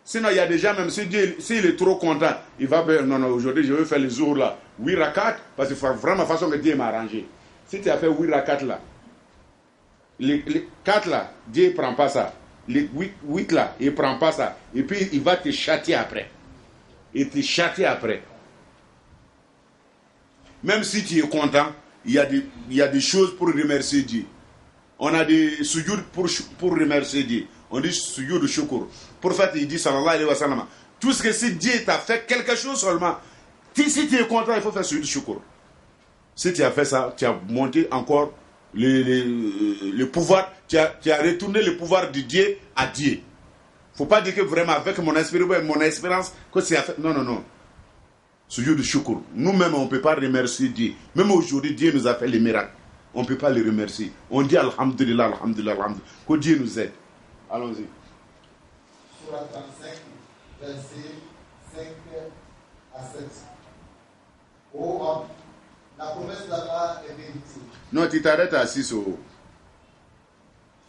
Sinon, il y a des gens, même si Dieu, s'il est trop content, il va dire, non, aujourd'hui, je vais faire les jours là, 8 rakats, parce que c'est vraiment la façon que Dieu m'a arrangé. Si tu as fait 8 rakats là, les 4 là, Dieu ne prend pas ça. Les 8 là, il ne prend pas ça. Et puis, il va te châtier après. Il te châtie après. Même si tu es content, il y a des choses pour remercier Dieu. On a des sujoud pour remercier Dieu. On dit sujoud shukr. Pour fait, il dit sallallahu alayhi wa sallam. Tout ce que si Dieu t'a fait quelque chose seulement, si tu es content, il faut faire sujoud shukr. Si tu as fait ça, tu as monté encore le pouvoir, tu as retourné le pouvoir de Dieu à Dieu. Il ne faut pas dire que vraiment avec mon espérance, que c'est à faire. Non, non, non. Sujoud shukr. Nous-mêmes, on ne peut pas remercier Dieu. Même aujourd'hui, Dieu nous a fait les miracles. On ne peut pas les remercier. On dit alhamdulillah, alhamdulillah, alhamdulillah. Que Dieu nous aide. Allons-y. Surat 35, verset 5 à 7. Ô homme, la promesse d'Allah est vérité. Non, tu t'arrêtes à 6. Surat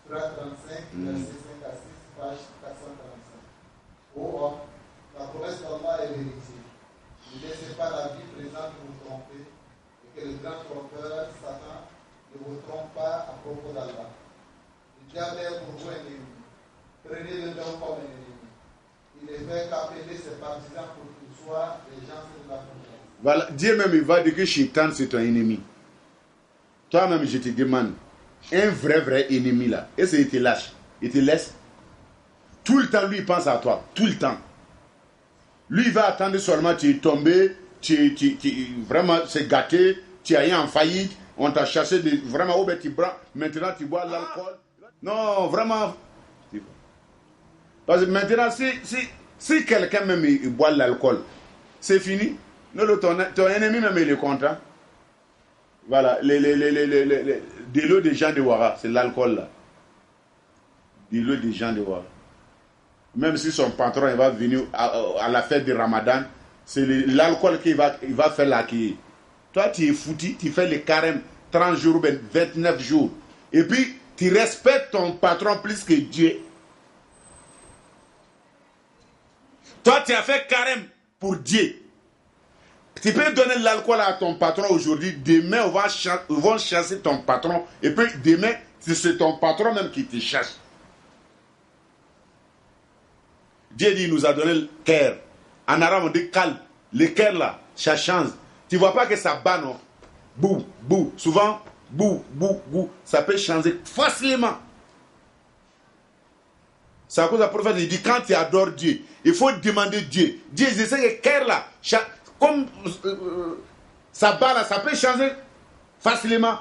35, verset 5 à 6, page 435. Ô homme, la promesse d'Allah est vérité. Ne laissez pas la vie présente vous tromper, et que le grand trompeur, Satan, ne vous trompe pas à propos d'Allah. Le diable est pour vous un ennemi. Prenez-le donc comme un ennemi. Il ne fait qu'appeler ses partisans pour qu'ils soient les gens de la confiance. Voilà, Dieu même il va dire que Shaitan c'est ton ennemi. Toi-même je te demande, un vrai ennemi là, est-ce qu'il te lâche? Il te laisse? Tout le temps lui il pense à toi, tout le temps. Lui il va attendre seulement tu es tombé, vraiment c'est gâté, tu es en faillite, on t'a chassé vraiment au petit bras, maintenant tu bois l'alcool. Non, vraiment. Parce que maintenant, si quelqu'un même il boit l'alcool, c'est fini. Non, ton ennemi même il est content. Voilà, des lots des gens de Ouara, c'est l'alcool là. Des lots des gens de Ouara. Même si son patron il va venir à la fête du Ramadan, c'est l'alcool qu'il va faire l'accueillir. Toi, tu es foutu, tu fais les carèmes 30 jours, 29 jours. Et puis, tu respectes ton patron plus que Dieu. Toi, tu as fait carême pour Dieu. Tu peux donner l'alcool à ton patron aujourd'hui. Demain, ils vont chasser ton patron. Et puis, demain, c'est ton patron même qui te chasse. Dieu dit, il nous a donné le cœur. En arabe, on dit calme. Le cœur là, ça change. Tu ne vois pas que ça bat, non? Bou, bou. Souvent, bou, bou, bou. Ça peut changer facilement. C'est à cause du prophète, il dit, quand tu adores Dieu, il faut demander Dieu. Dieu, je sais que le cœur là, comme ça bat là, ça peut changer facilement.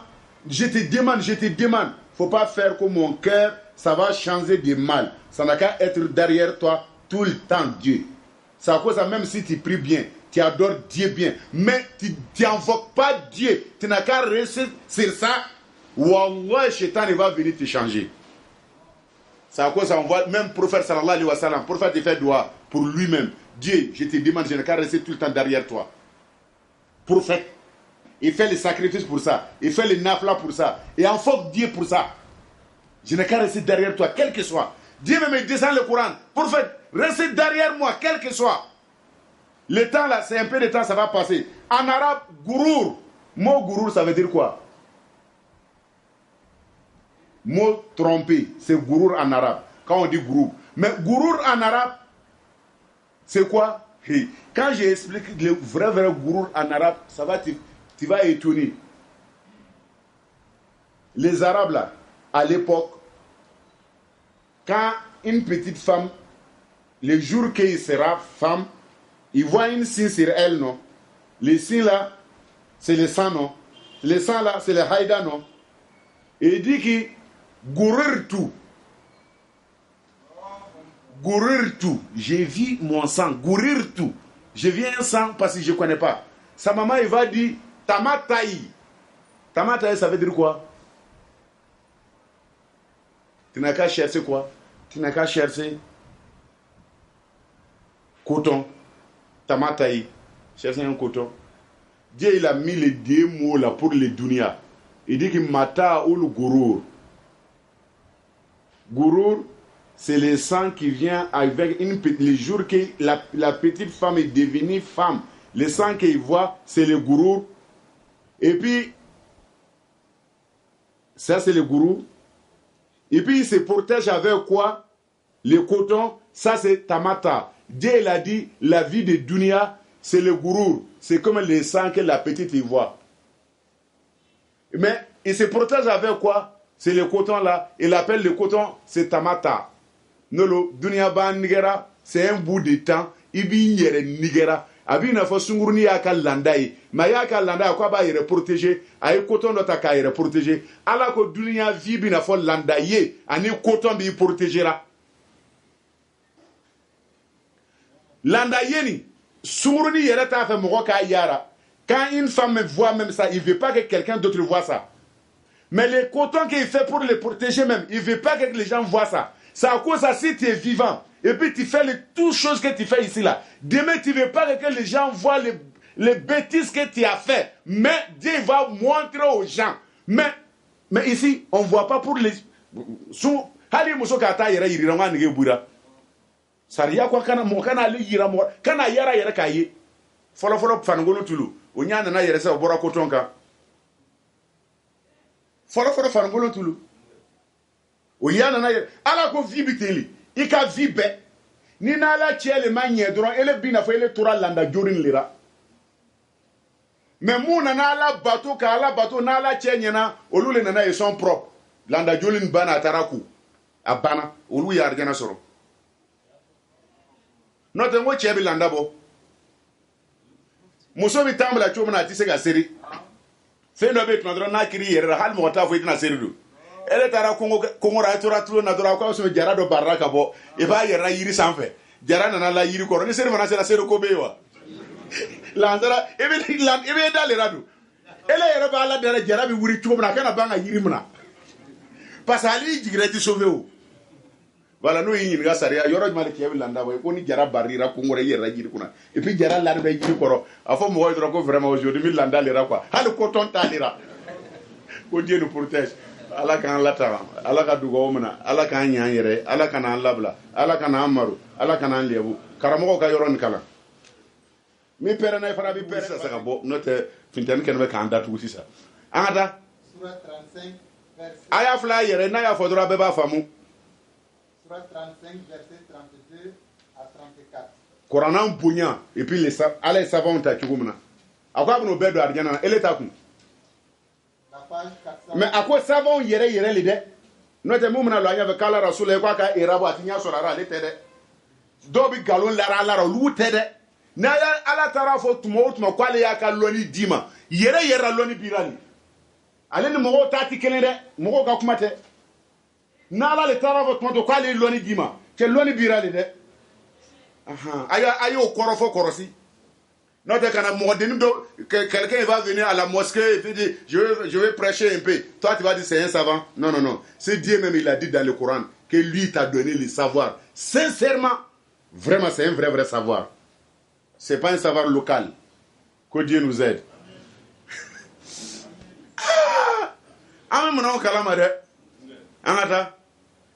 Je te demande. Il ne faut pas faire comme mon cœur, ça va changer de mal. Ça n'a qu'à être derrière toi tout le temps, Dieu. C'est à cause de ça, même si tu pries bien, tu adores Dieu bien, mais tu n'invoques pas Dieu, tu n'as qu'à rester sur ça, Wallah, le Shaitan il va venir te changer. C'est à cause de ça, on voit même le prophète sallallahu alayhi wa sallam, le prophète il fait doigt pour lui-même. Dieu, je te demande, je n'ai qu'à rester tout le temps derrière toi. Prophète, il fait les sacrifices pour ça, il fait les nafla pour ça, et invoque Dieu pour ça. Je n'ai qu'à rester derrière toi, quel que soit. Dieu me descend le Coran. Prophète, restez derrière moi, quel que soit. Le temps là, c'est un peu de temps, ça va passer. En arabe, gourour. Mot gourour, ça veut dire quoi? Mot trompé, c'est gourour en arabe. Quand on dit gourour. Mais gourour en arabe, c'est quoi? Quand j'explique le vrai gourour en arabe, ça va, tu vas étonner. Les Arabes là, à l'époque, quand une petite femme, le jour qu'elle sera femme, il voit une signe sur elle, non? Les signes là, c'est le sang, non? Le sang là, c'est le haïda, non? Et il dit que gourir tout. Gourir tout. J'ai vu mon sang, gourir tout. Je viens un sang parce que je ne connais pas. Sa maman, il va dire tamataï. Tamataï, ça veut dire quoi? Tu n'as qu'à chercher quoi? Tu n'as qu'à chercher coton. Tamataï. Chercher un coton. Dieu, il a mis les deux mots là pour les dunya. Il dit que mata ou le gourour. Gourour, c'est le sang qui vient avec le jour que la petite femme est devenue femme. Le sang qu'il voit, c'est le gourour. Et puis, ça c'est le gourour. Et puis il se protège avec quoi? Le coton, ça c'est tamata. Dieu il a dit, la vie de dunya, c'est le gourour. C'est comme le sang que la petite y voit. Mais il se protège avec quoi? C'est le coton là. Il appelle le coton, c'est tamata. Nolo, dunya ba nigera, c'est un bout de temps. Ibi nyere nigera. Abi na fo sunguruni ya ka landai. Ma ya ka landai quoi ba yere protéger. Ay coton do ta ka yere protéger. Ala ko dunya vie bi na fo landaye. Ani coton bi protégera. Landaye ni sunguruni yere ta fa mo ka yara. Quand une femme voit même ça, il ne veut pas que quelqu'un d'autre voit ça. Mais le coton qu'il fait pour les protéger même, il ne veut pas que les gens voient ça. C'est à cause de ça, si tu es vivant, et puis tu fais toutes choses que tu fais ici là. Demain, tu ne veux pas que les gens voient les bêtises que tu as fait. Mais Dieu va montrer aux gens. Mais ici, on ne voit pas pour les... Sariya kwa kana mo kana ali yira mo kana yara yara kaye folo fangono tulu o nyana na yere sa bora kotonka folo fangono tulu o yana na yere ala ko vi biteli ika vi be ni na ala chele manye dron ele bina fo ele tura landa jorin lira mais muna na ala bato ka ala bato na ala chenye na olule na e son propre landa jorin bana taraku abana olu ya arjana soro note ngo chebi landa bo muso bi tambla choma na tise ga seri fe no be tnadro na kiri yere hal mo ta fo itina seri do ele tara kongo ra tura tulo na dora ko so jara do baraka bo e ba yera yiri sanfe jara na la yiri ko ni seri mana sera seri ko bewa Lanzara ebe dale radu ele yere ba la dere jarabi wuri chobra kana banga yirimna pasali jigreti soveo wala no yin ga sariya yoro mali ke landa boy ko ni jara barira ko ngore yera jiri kuna et puis jara la be jiri koro afo mo hoy ko vraiment aujourd'hui mi landa lera quoi hal ko ton talira ko Dieu nous protège ala kan lata ala ka dugo mona ala kan nya yere ala kan labla ala kan amaru ala kan lebu karamo ka yoro ni kala mi pere na fara bi pere sa bo note fintan ken be kan datu sisa angata Surah 35 verset aya fla yere na ya fodora be ba famu Surah 35 verset 32 à 34. Corana bonya et puis les allez savants ta tugumna akwa no bedo arjana ele ta kun La page 400. mais akwa savants yere le de note mumna lo anya be kala rasul e kwa ka irabo atinya sorara le tede dobi galon lara lu tede na ya ala tarafo tumo kwale ya ka loni dima yere loni birani ale ni mogo tati kelen de mogo ka kumate na ala le tarafo tumo kwale loni dima ke loni birani de aha ayo korofo korosi note kana modeni do quelqu'un va venir à la mosquée et dit je vais prêcher un peu toi tu vas dire c'est un savant non c'est Dieu même il a dit dans le Coran que lui t'a donné le savoir sincèrement vraiment c'est un vrai savoir. C'est pas un savoir local. Que Dieu nous aide. Ah, mais mon calamade. Angata.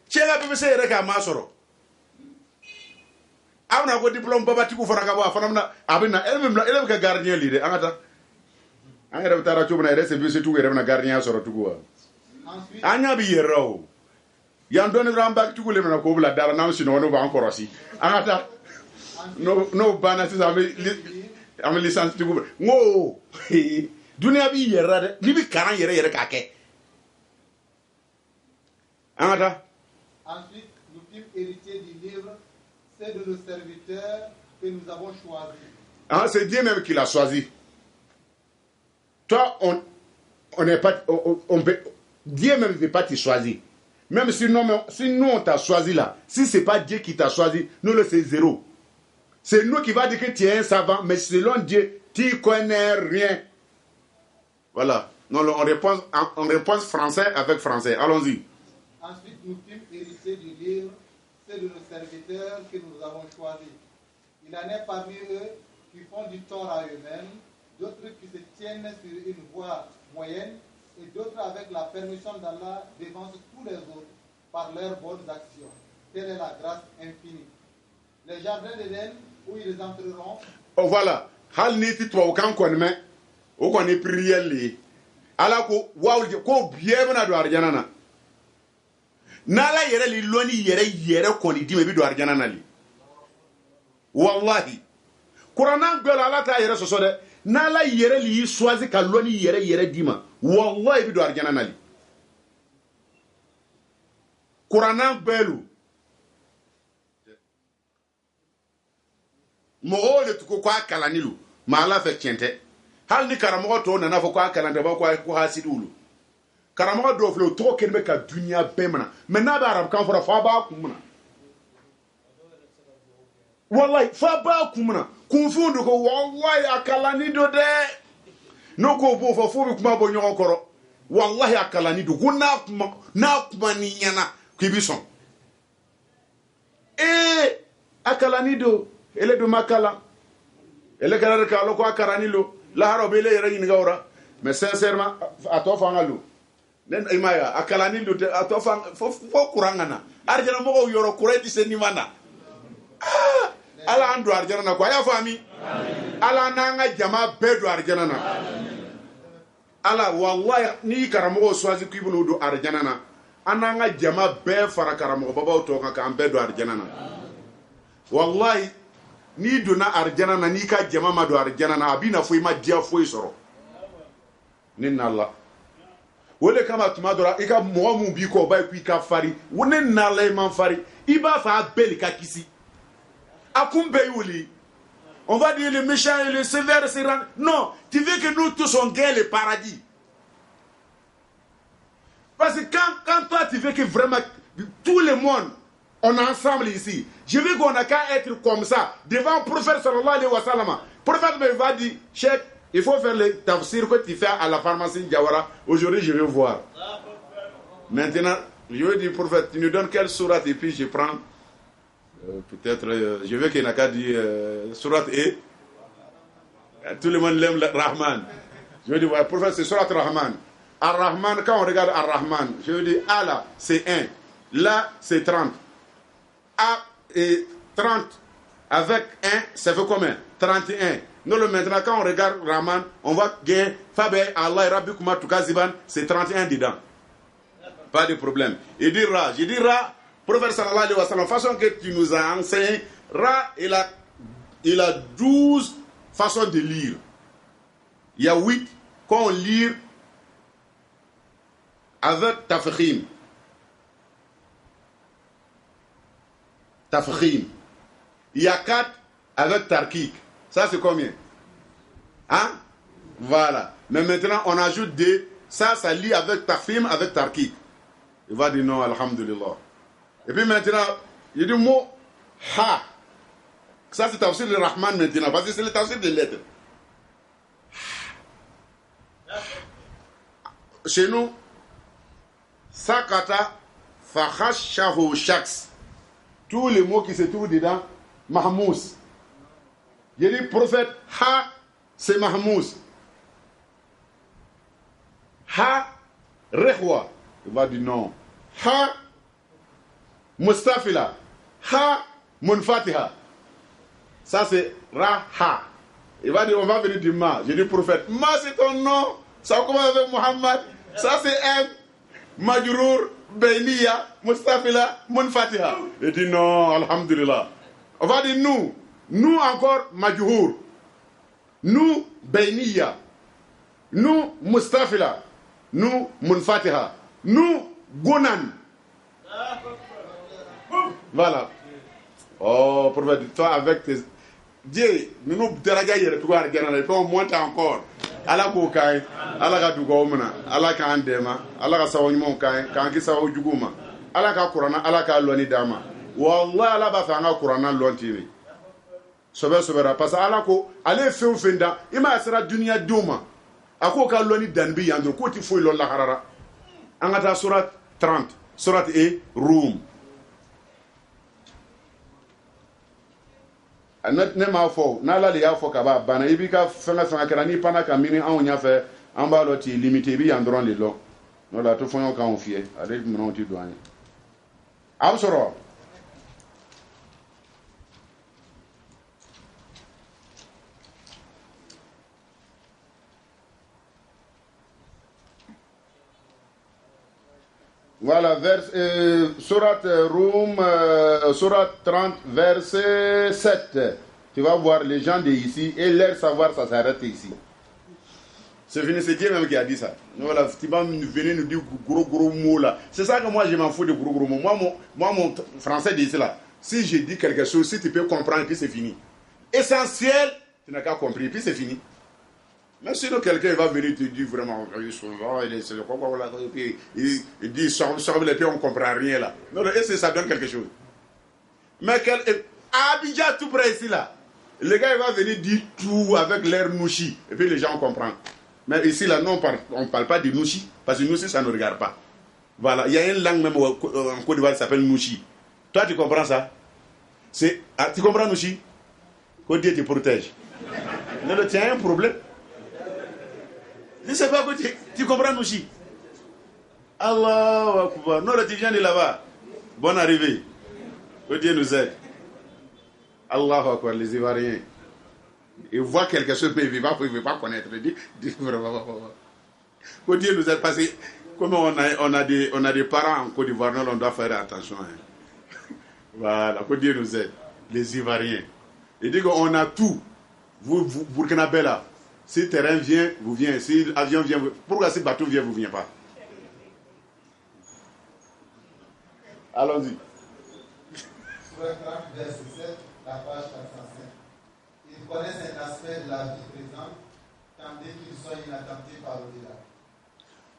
Chega bebe se reka masoro. Amna ko diplôme baba tiku fana ka ba fana na abina elbe ka gardien lide angata. Angata tara chubna rese bi se tu na gardien soro tuku. Anya bi yero. Yan doni ramba tuku le na ko bla dara na sino no ba encore aussi. Angata. No bana si am licence tu ngo dunia bi yera de ni bi karan yere ka ke amata. Ensuite nous fîmes héritier du livre c'est de nos serviteurs que nous avons choisi. C'est Dieu même qui l'a choisi. Toi on n'est pas Dieu même ne veut pas te choisir. Même si nous on t'a choisi là, si c'est pas Dieu qui t'a choisi, nous le c'est zéro. C'est nous qui va dire que tu es un savant, mais selon Dieu, tu connais rien. Voilà. Non, on répond français avec français. Allons-y. Ensuite, nous fîmes héritier du livre, c'est de nos serviteurs que nous avons choisis. Il en est parmi eux qui font du tort à eux-mêmes, d'autres qui se tiennent sur une voie moyenne, et d'autres avec la permission d'Allah dévancent tous les autres par leurs bonnes actions. Telle est la grâce infinie. Les jardins d'Éden où ils entreront. Oh voilà. Hal niti to kan konme o koni priel li. Ala ko waw ko biye bana do arjana na. Nala yere li loni yere koni dime bi do arjana na li. Wallahi. Qur'an gbe ala ta yere soso de. Nala yere li choisi ka loni yere dima. Wallahi bi do arjana na li. Qur'an gbelu. Mogo le tuko kwa kalanilu ma ala fe kente hal ni karamogo to na fo kwa kalande ba ko hasidulu karamogo do flo to kenbe ka dunia bemna mena ba arab kan fora fa ba kumna wallahi fa ba kumna kunfundu ko wallahi akalani do de no ko bo fo bi kuma bo nyoko koro wallahi akalani do ko na kuma ni nyana kibison akalani do ele do makala ele kala ka lo ko akarani lo la haro be le yere ni gawra mais sincèrement atofa ngalu nen imaya akalani lo atofa fo kurangana arjana mo yoro kureti seni mana ala andu arjana na ko ya fami ala nanga jama bedo arjana na ala wallahi ni karamo swazi ku ibnu do arjana na ananga jama be fara karamo baba to ka am bedo arjana na wallahi ni dona arjana na ni ka jama ma do arjana na abina foi ma dia foi soro ninna Allah wole kama tuma dora ika mo mu bi ko ba ku ka fari wone na le man fari iba fa beli ka kisi akumbe yuli on va dire le méchant et le sévère se rend non tu veux que nous tous on gagne le paradis parce que quand toi tu veux que vraiment tout le monde on est ensemble ici. Je veux qu'on a qu'à être comme ça devant le prophète sallallahu alayhi wa sallam. prophète me va dire, Cheikh, il faut faire le tafsir que tu fais à la pharmacie Diawara. Aujourd'hui, je vais voir. Maintenant, je veux dire, prophète, tu nous donnes quelle sourate et puis je prends, peut-être, je veux qu'il n'a qu'à dire sourate et tout le monde l'aime, Rahman. Je veux dire, ouais, prophète, c'est sourate Rahman. Ar-Rahman, quand on regarde Ar-Rahman, je veux dire, A là, c'est 1. Là, c'est 30. A et 30 avec 1, ça fait combien? 31. Nous, maintenant, quand on regarde Rahman, on va gagner Fabe, Allah et Rabbi Kuma Tukaziban, c'est 31 dedans. Pas de problème. Il dit Ra, je dis Ra, prophète sallallahu alayhi wa sallam, la façon que tu nous as enseigné, Ra, il a 12 façons de lire. Il y a 8 qu'on lit avec Tafkhim. Tafkhim. Il y a 4 avec Tarkik. Ça, c'est combien? Hein? Voilà. Mais maintenant, on ajoute 2. Ça lit avec Tafkhim, avec Tarkik. Il va dire non, alhamdulillah. Et puis maintenant, il dit le mot Ha. Ça, c'est tafsir le Rahman maintenant, parce que c'est le tafsir des lettres. Chez nous, Sakata, Fakhashahu Shaks. Tous les mots qui se trouvent dedans, Mahmous. Il dit prophète, Ha, c'est Mahmous. Ha, Rehwa. Il va dire non. Ha, Mustafila. Ha, Munfatiha. Ça c'est Ra-Ha. Il va dire, on va venir du Ma. Je dis prophète, Ma c'est ton nom. Ça commence avec Muhammad. Ça c'est M. Majrour, Beiniya, Mustafila, Munfatiha. Il dit non, alhamdulillah. On va dire nous. Nous encore Majrour. Nous Beiniya. Nous Mustafila. Nous Munfatiha. Nous Gunan. Voilà. Oh, prophète, toi avec tes. Dieu, nous déraga hier, tu vois, on monte encore. Allah ko kai, Allah ka dugo muna, Allah ka andema, Allah ka sawo nyimo kai, ka anki sawo juguma. Allah ka Qur'ana, Allah ka loni dama. Wallahi Allah ba fa nga Qur'ana lonti ni. Sobe parce que Allah ko, ale fe o fenda, ima sera dunya duma. Ako ka loni danbi yandro ko ti fo lon la harara. Angata surat 30, surat e Rum. Ne m'a fɔ n'ala de y'a fɔ ka ban bana i b'i ka fɛngɛ kɛra n'i panna ka mini anw ɲɛfɛ an b'a lɔ t'i limité i b'i yan dɔrɔn de lɔ n'o la a to fɔɲɔ k'anw fiyɛ ale minɛnw ti don an ye a bɛ sɔrɔ voilà sourate Rum sourate 30 verset 7. Tu vas voir les gens d'ici et leur savoir ça s'arrête ici. C'est fini, c'est Dieu même qui a dit ça. Voilà, tu vas venir nous dire gros mots là. C'est ça que moi je m'en fous de gros mots. Moi mon français d'ici là. Si je dis quelque chose, si tu peux comprendre, puis c'est fini. Essentiel, tu n'as qu'à comprendre, puis c'est fini. Mais sinon, quelqu'un va venir te dire vraiment, souvent, il dit, sort les pieds, on ne comprend rien là. Non, et ça donne quelque chose. Mais à Abidjan, tout près ici là, le gars il va venir dire tout avec l'air nouchi, et puis les gens comprennent. Mais ici là, non, on ne parle pas de nouchi, parce que nouchi, ça ne regarde pas. Voilà, il y a une langue même en Côte d'Ivoire qui s'appelle nouchi. Toi, tu comprends ça? Tu comprends nouchi? Que Dieu te protège. Non, tu as un problème. Je ne sais pas que tu comprends Nouchi. Allah Akbar. Non, tu viens de là-bas. Bonne arrivée. Que Dieu nous aide. Allah Akbar, les Ivoiriens. Ils voient quelque chose, mais ils ne veulent pas connaître. Que Dieu nous aide. Parce que, comme on a des parents en Côte d'Ivoire, on doit faire attention. Hein. Voilà, que Dieu nous aide. Les Ivoiriens. Il dit qu'on a tout. Vous Burkinabé là. Si terrain vient, vous venez. Si avion vient, pourquoi si bateau vient, vous ne venez pas? Allons-y. Sur le 30, verset 7, la page 405. Ils connaissent un aspect de la vie présente, tandis qu'ils sont inattentifs par l'au-delà.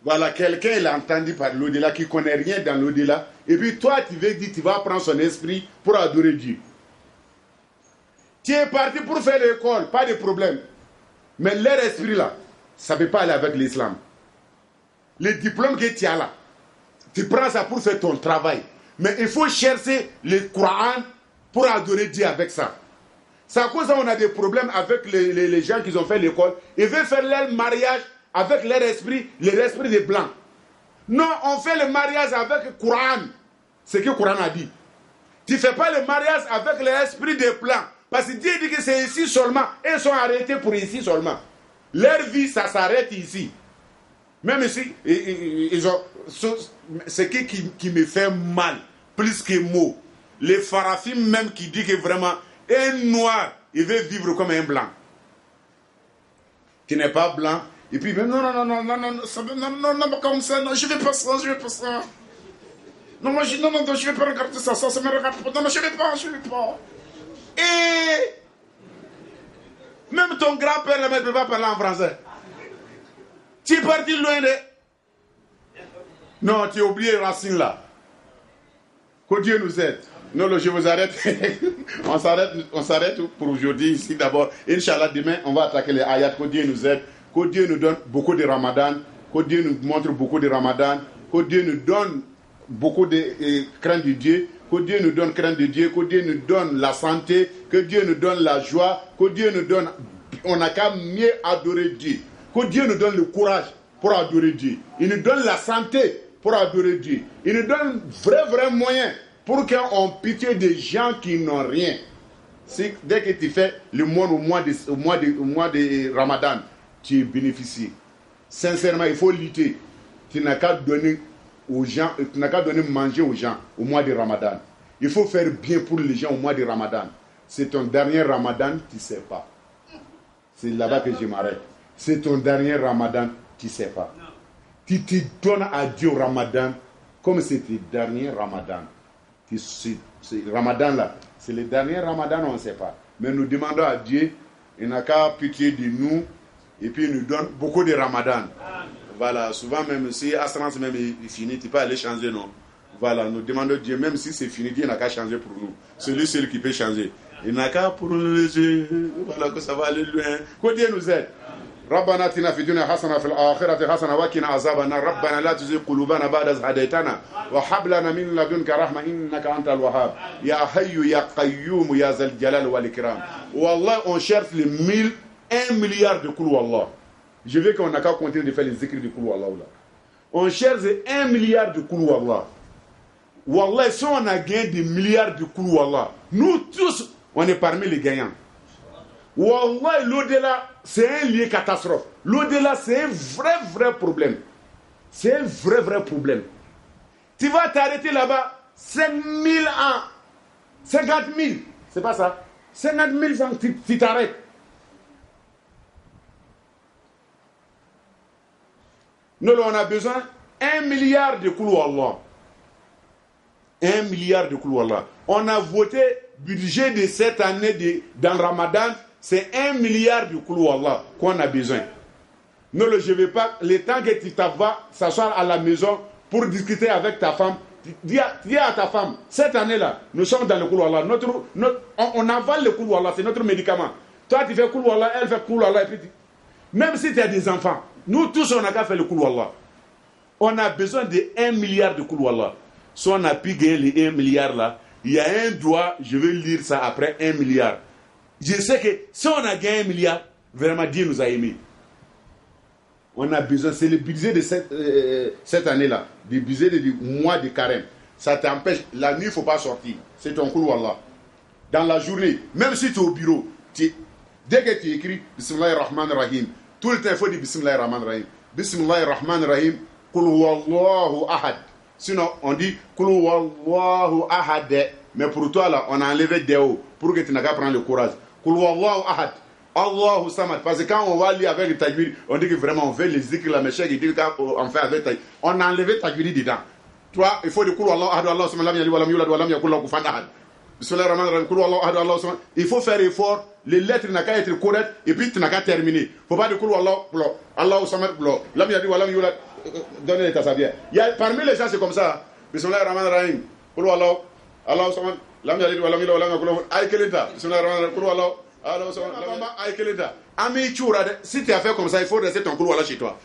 Voilà, quelqu'un l'a entendu par l'au-delà, qui ne connaît rien dans l'au-delà. Et puis toi, tu veux dire, tu vas prendre son esprit pour adorer Dieu. Tu es parti pour faire l'école, pas de problème. Mais leur esprit là, ça ne peut pas aller avec l'islam. Les diplômes que tu as là, tu prends ça pour faire ton travail. Mais il faut chercher le Coran pour adorer Dieu avec ça. C'est à cause qu'on a des problèmes avec les gens qui ont fait l'école. Ils veulent faire leur mariage avec leur esprit, l'esprit des blancs. Non, on fait le mariage avec le Coran. C'est ce que le Coran a dit. Tu ne fais pas le mariage avec l'esprit des blancs. Parce que Dieu dit que c'est ici seulement. Ils sont arrêtés pour ici seulement. Leur vie, ça s'arrête ici. Même ici, ils ont... Ce qui me fait mal, plus que mots. Les farafim même qui dit que vraiment, un noir, il veut vivre comme un blanc. Qui n'est pas blanc. Et puis, non, comme ça, non, je ne vais pas ça, je ne vais pas ça. Non, moi, je ne vais pas regarder ça, ça me regarde pas. Non, je ne vais pas. Et même ton grand-père ne peut pas parler en français. Tu es parti loin de... Non, tu as oublié Racine là. Que Dieu nous aide. Non, je vous arrête. on s'arrête pour aujourd'hui ici d'abord. Inch'Allah, demain, on va attaquer les ayats. Que Dieu nous aide. Que Dieu nous donne beaucoup de Ramadan. Que Dieu nous montre beaucoup de Ramadan. Que Dieu nous donne beaucoup de crainte de Dieu. Que Dieu nous donne crainte de Dieu. Que Dieu nous donne la santé. Que Dieu nous donne la joie. Que Dieu nous donne... On n'a qu'à mieux adorer Dieu. Que Dieu nous donne le courage pour adorer Dieu. Il nous donne la santé pour adorer Dieu. Il nous donne vrai moyen pour qu'on pitié des gens qui n'ont rien. Dès que tu fais le mois au mois de Ramadan, tu bénéficies. Sincèrement, il faut lutter. Tu n'as qu'à donner aux gens, tu n'as qu'à donner manger aux gens au mois de Ramadan. Il faut faire bien pour les gens au mois de Ramadan. C'est ton dernier Ramadan, tu ne sais pas. C'est là-bas que je m'arrête. C'est ton dernier Ramadan, tu ne sais pas. Tu te donnes à Dieu au Ramadan comme c'est ton dernier Ramadan. Ramadan là, c'est le dernier Ramadan, on ne sait pas. Mais nous demandons à Dieu, il n'a qu'à pitié de nous et puis il nous donne beaucoup de Ramadan. Voilà, souvent même si Assurance même est fini, tu peux aller changer, non. Voilà, nous demandons à Dieu, même si c'est fini, Dieu n'a qu'à changer pour nous. C'est lui seul qui peut changer. Il n'a qu'à pour nous, voilà que ça va aller loin. Que Dieu nous aide. ربنا اتنا في الدنيا حسنه وفي الاخره حسنه وقنا عذاب النار ربنا لا تزغ قلوبنا بعد إذ هديتنا وهب لنا من لدنك رحمه انك انت الوهاب يا حي يا قيوم يا ذا الجلال والاكرام. والله on cherche les 1 milliard de Qul Wallah. Je veux qu'on n'a qu'à continuer de faire les zikrs de Qul Wallah là. On cherche 1 milliard de Qul Wallah. Wallah, si on a gagné des milliards de Qul Wallah, nous tous on est parmi les gagnants. Wallah, l'au-delà, c'est un lieu catastrophe. L'au-delà, c'est un vrai problème. C'est un vrai problème. Tu vas t'arrêter là-bas, 5 000 ans, 50 000, c'est pas ça. 50 000 ans, tu t'arrêtes. Nous, on a besoin 1 milliard de Qul Wallah. 1 milliard de Qul Wallah. On a voté budget de cette année dans le Ramadan. C'est 1 milliard de Qul Wallah qu'on a besoin. Non, je ne vais pas, le temps que tu vas s'asseoir à la maison pour discuter avec ta femme, dis à ta femme, cette année-là, nous sommes dans le Qul Wallah. On avale le Qul Wallah, c'est notre médicament. Toi, tu fais Qul Wallah, elle fait Qul Wallah. Même si tu as des enfants, nous tous, on n'a qu'à faire le Qul Wallah. On a besoin de 1 milliard de Qul Wallah. Si on a pu gagner les 1 milliard là, il y a un droit, je vais lire ça après 1 milliard. Je sais que si on a gagné 1 milliard, vraiment Dieu nous a aimés. On a besoin, c'est le budget de cette année-là, le budget du mois de carême. Ça t'empêche, la nuit il ne faut pas sortir. C'est ton Qul Wallah. Dans la journée, même si tu es au bureau, dès que tu écris Bismillahirrahmanirrahim, tout le temps il faut dire Bismillahirrahmanirrahim. Bismillahirrahmanirrahim, Qul Wallahu Ahad. Sinon, on dit Qul Wallahu Ahad. Mais pour toi là, on a enlevé des hauts pour que tu n'aies qu'à prendre le courage. Qul Wallahu Ahad. Allahu Samad. Parce que quand on va lire avec le tajwid, on dit que vraiment on fait les zikrs, la méchère, il dit qu'on fait avec tajwid. On a enlevé tajwid dedans. Toi, il faut dire Qul Wallahu Ahad, Allahu Samad, lam yalid wa lam yulad wa lam yakul lahu kufuwan ahad. Bismillahirrahmanirrahim, Qul Wallahu Ahad, Allahu Samad. Il faut faire effort, les lettres n'ont qu'à être correctes et puis tu n'as qu'à terminer. Il ne faut pas dire Qul Wallahu, Allahu Samad, lam yalid wa lam yulad. Donnez les tassabières. Parmi les gens, c'est comme ça. Bismillahirrahmanirrahim, Qul Wallahu, Allahu Samad. lam yalid wa lam yulad wa lam yakul lahu ay kelita bismillahir rahmanir rahim kul wallahu alors ay kelita ami chura de si tu as fait comme ça il faut rester ton kul wala chez toi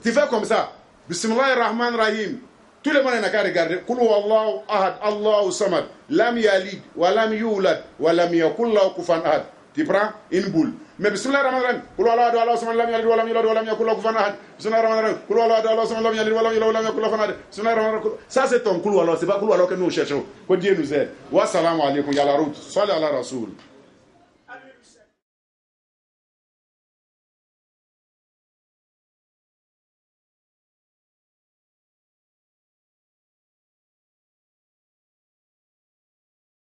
tu fais comme ça bismillahir rahmanir rahim tout le monde n'a qu'à regarder kul wallahu ahad Allahu samad lam yalid wa lam yulad wa lam yakul lahu kufuwan ahad tu prends une boule mais bismillahir rahmanir rahim kul wallahu ahad Allahu samad lam yalid wa lam yulad wa lam yakul lahu kufuwan ahad bismillahir rahmanir rahim kul wallahu ahad Allahu samad lam yalid wa lam yulad wa lam yakul lahu kufuwan ahad bismillahir rahmanir rahim ça c'est ton kul wallahu c'est pas kul wallahu que nous cherchons que Dieu nous aide wa salamu alaykum ya la route salli ala rasoul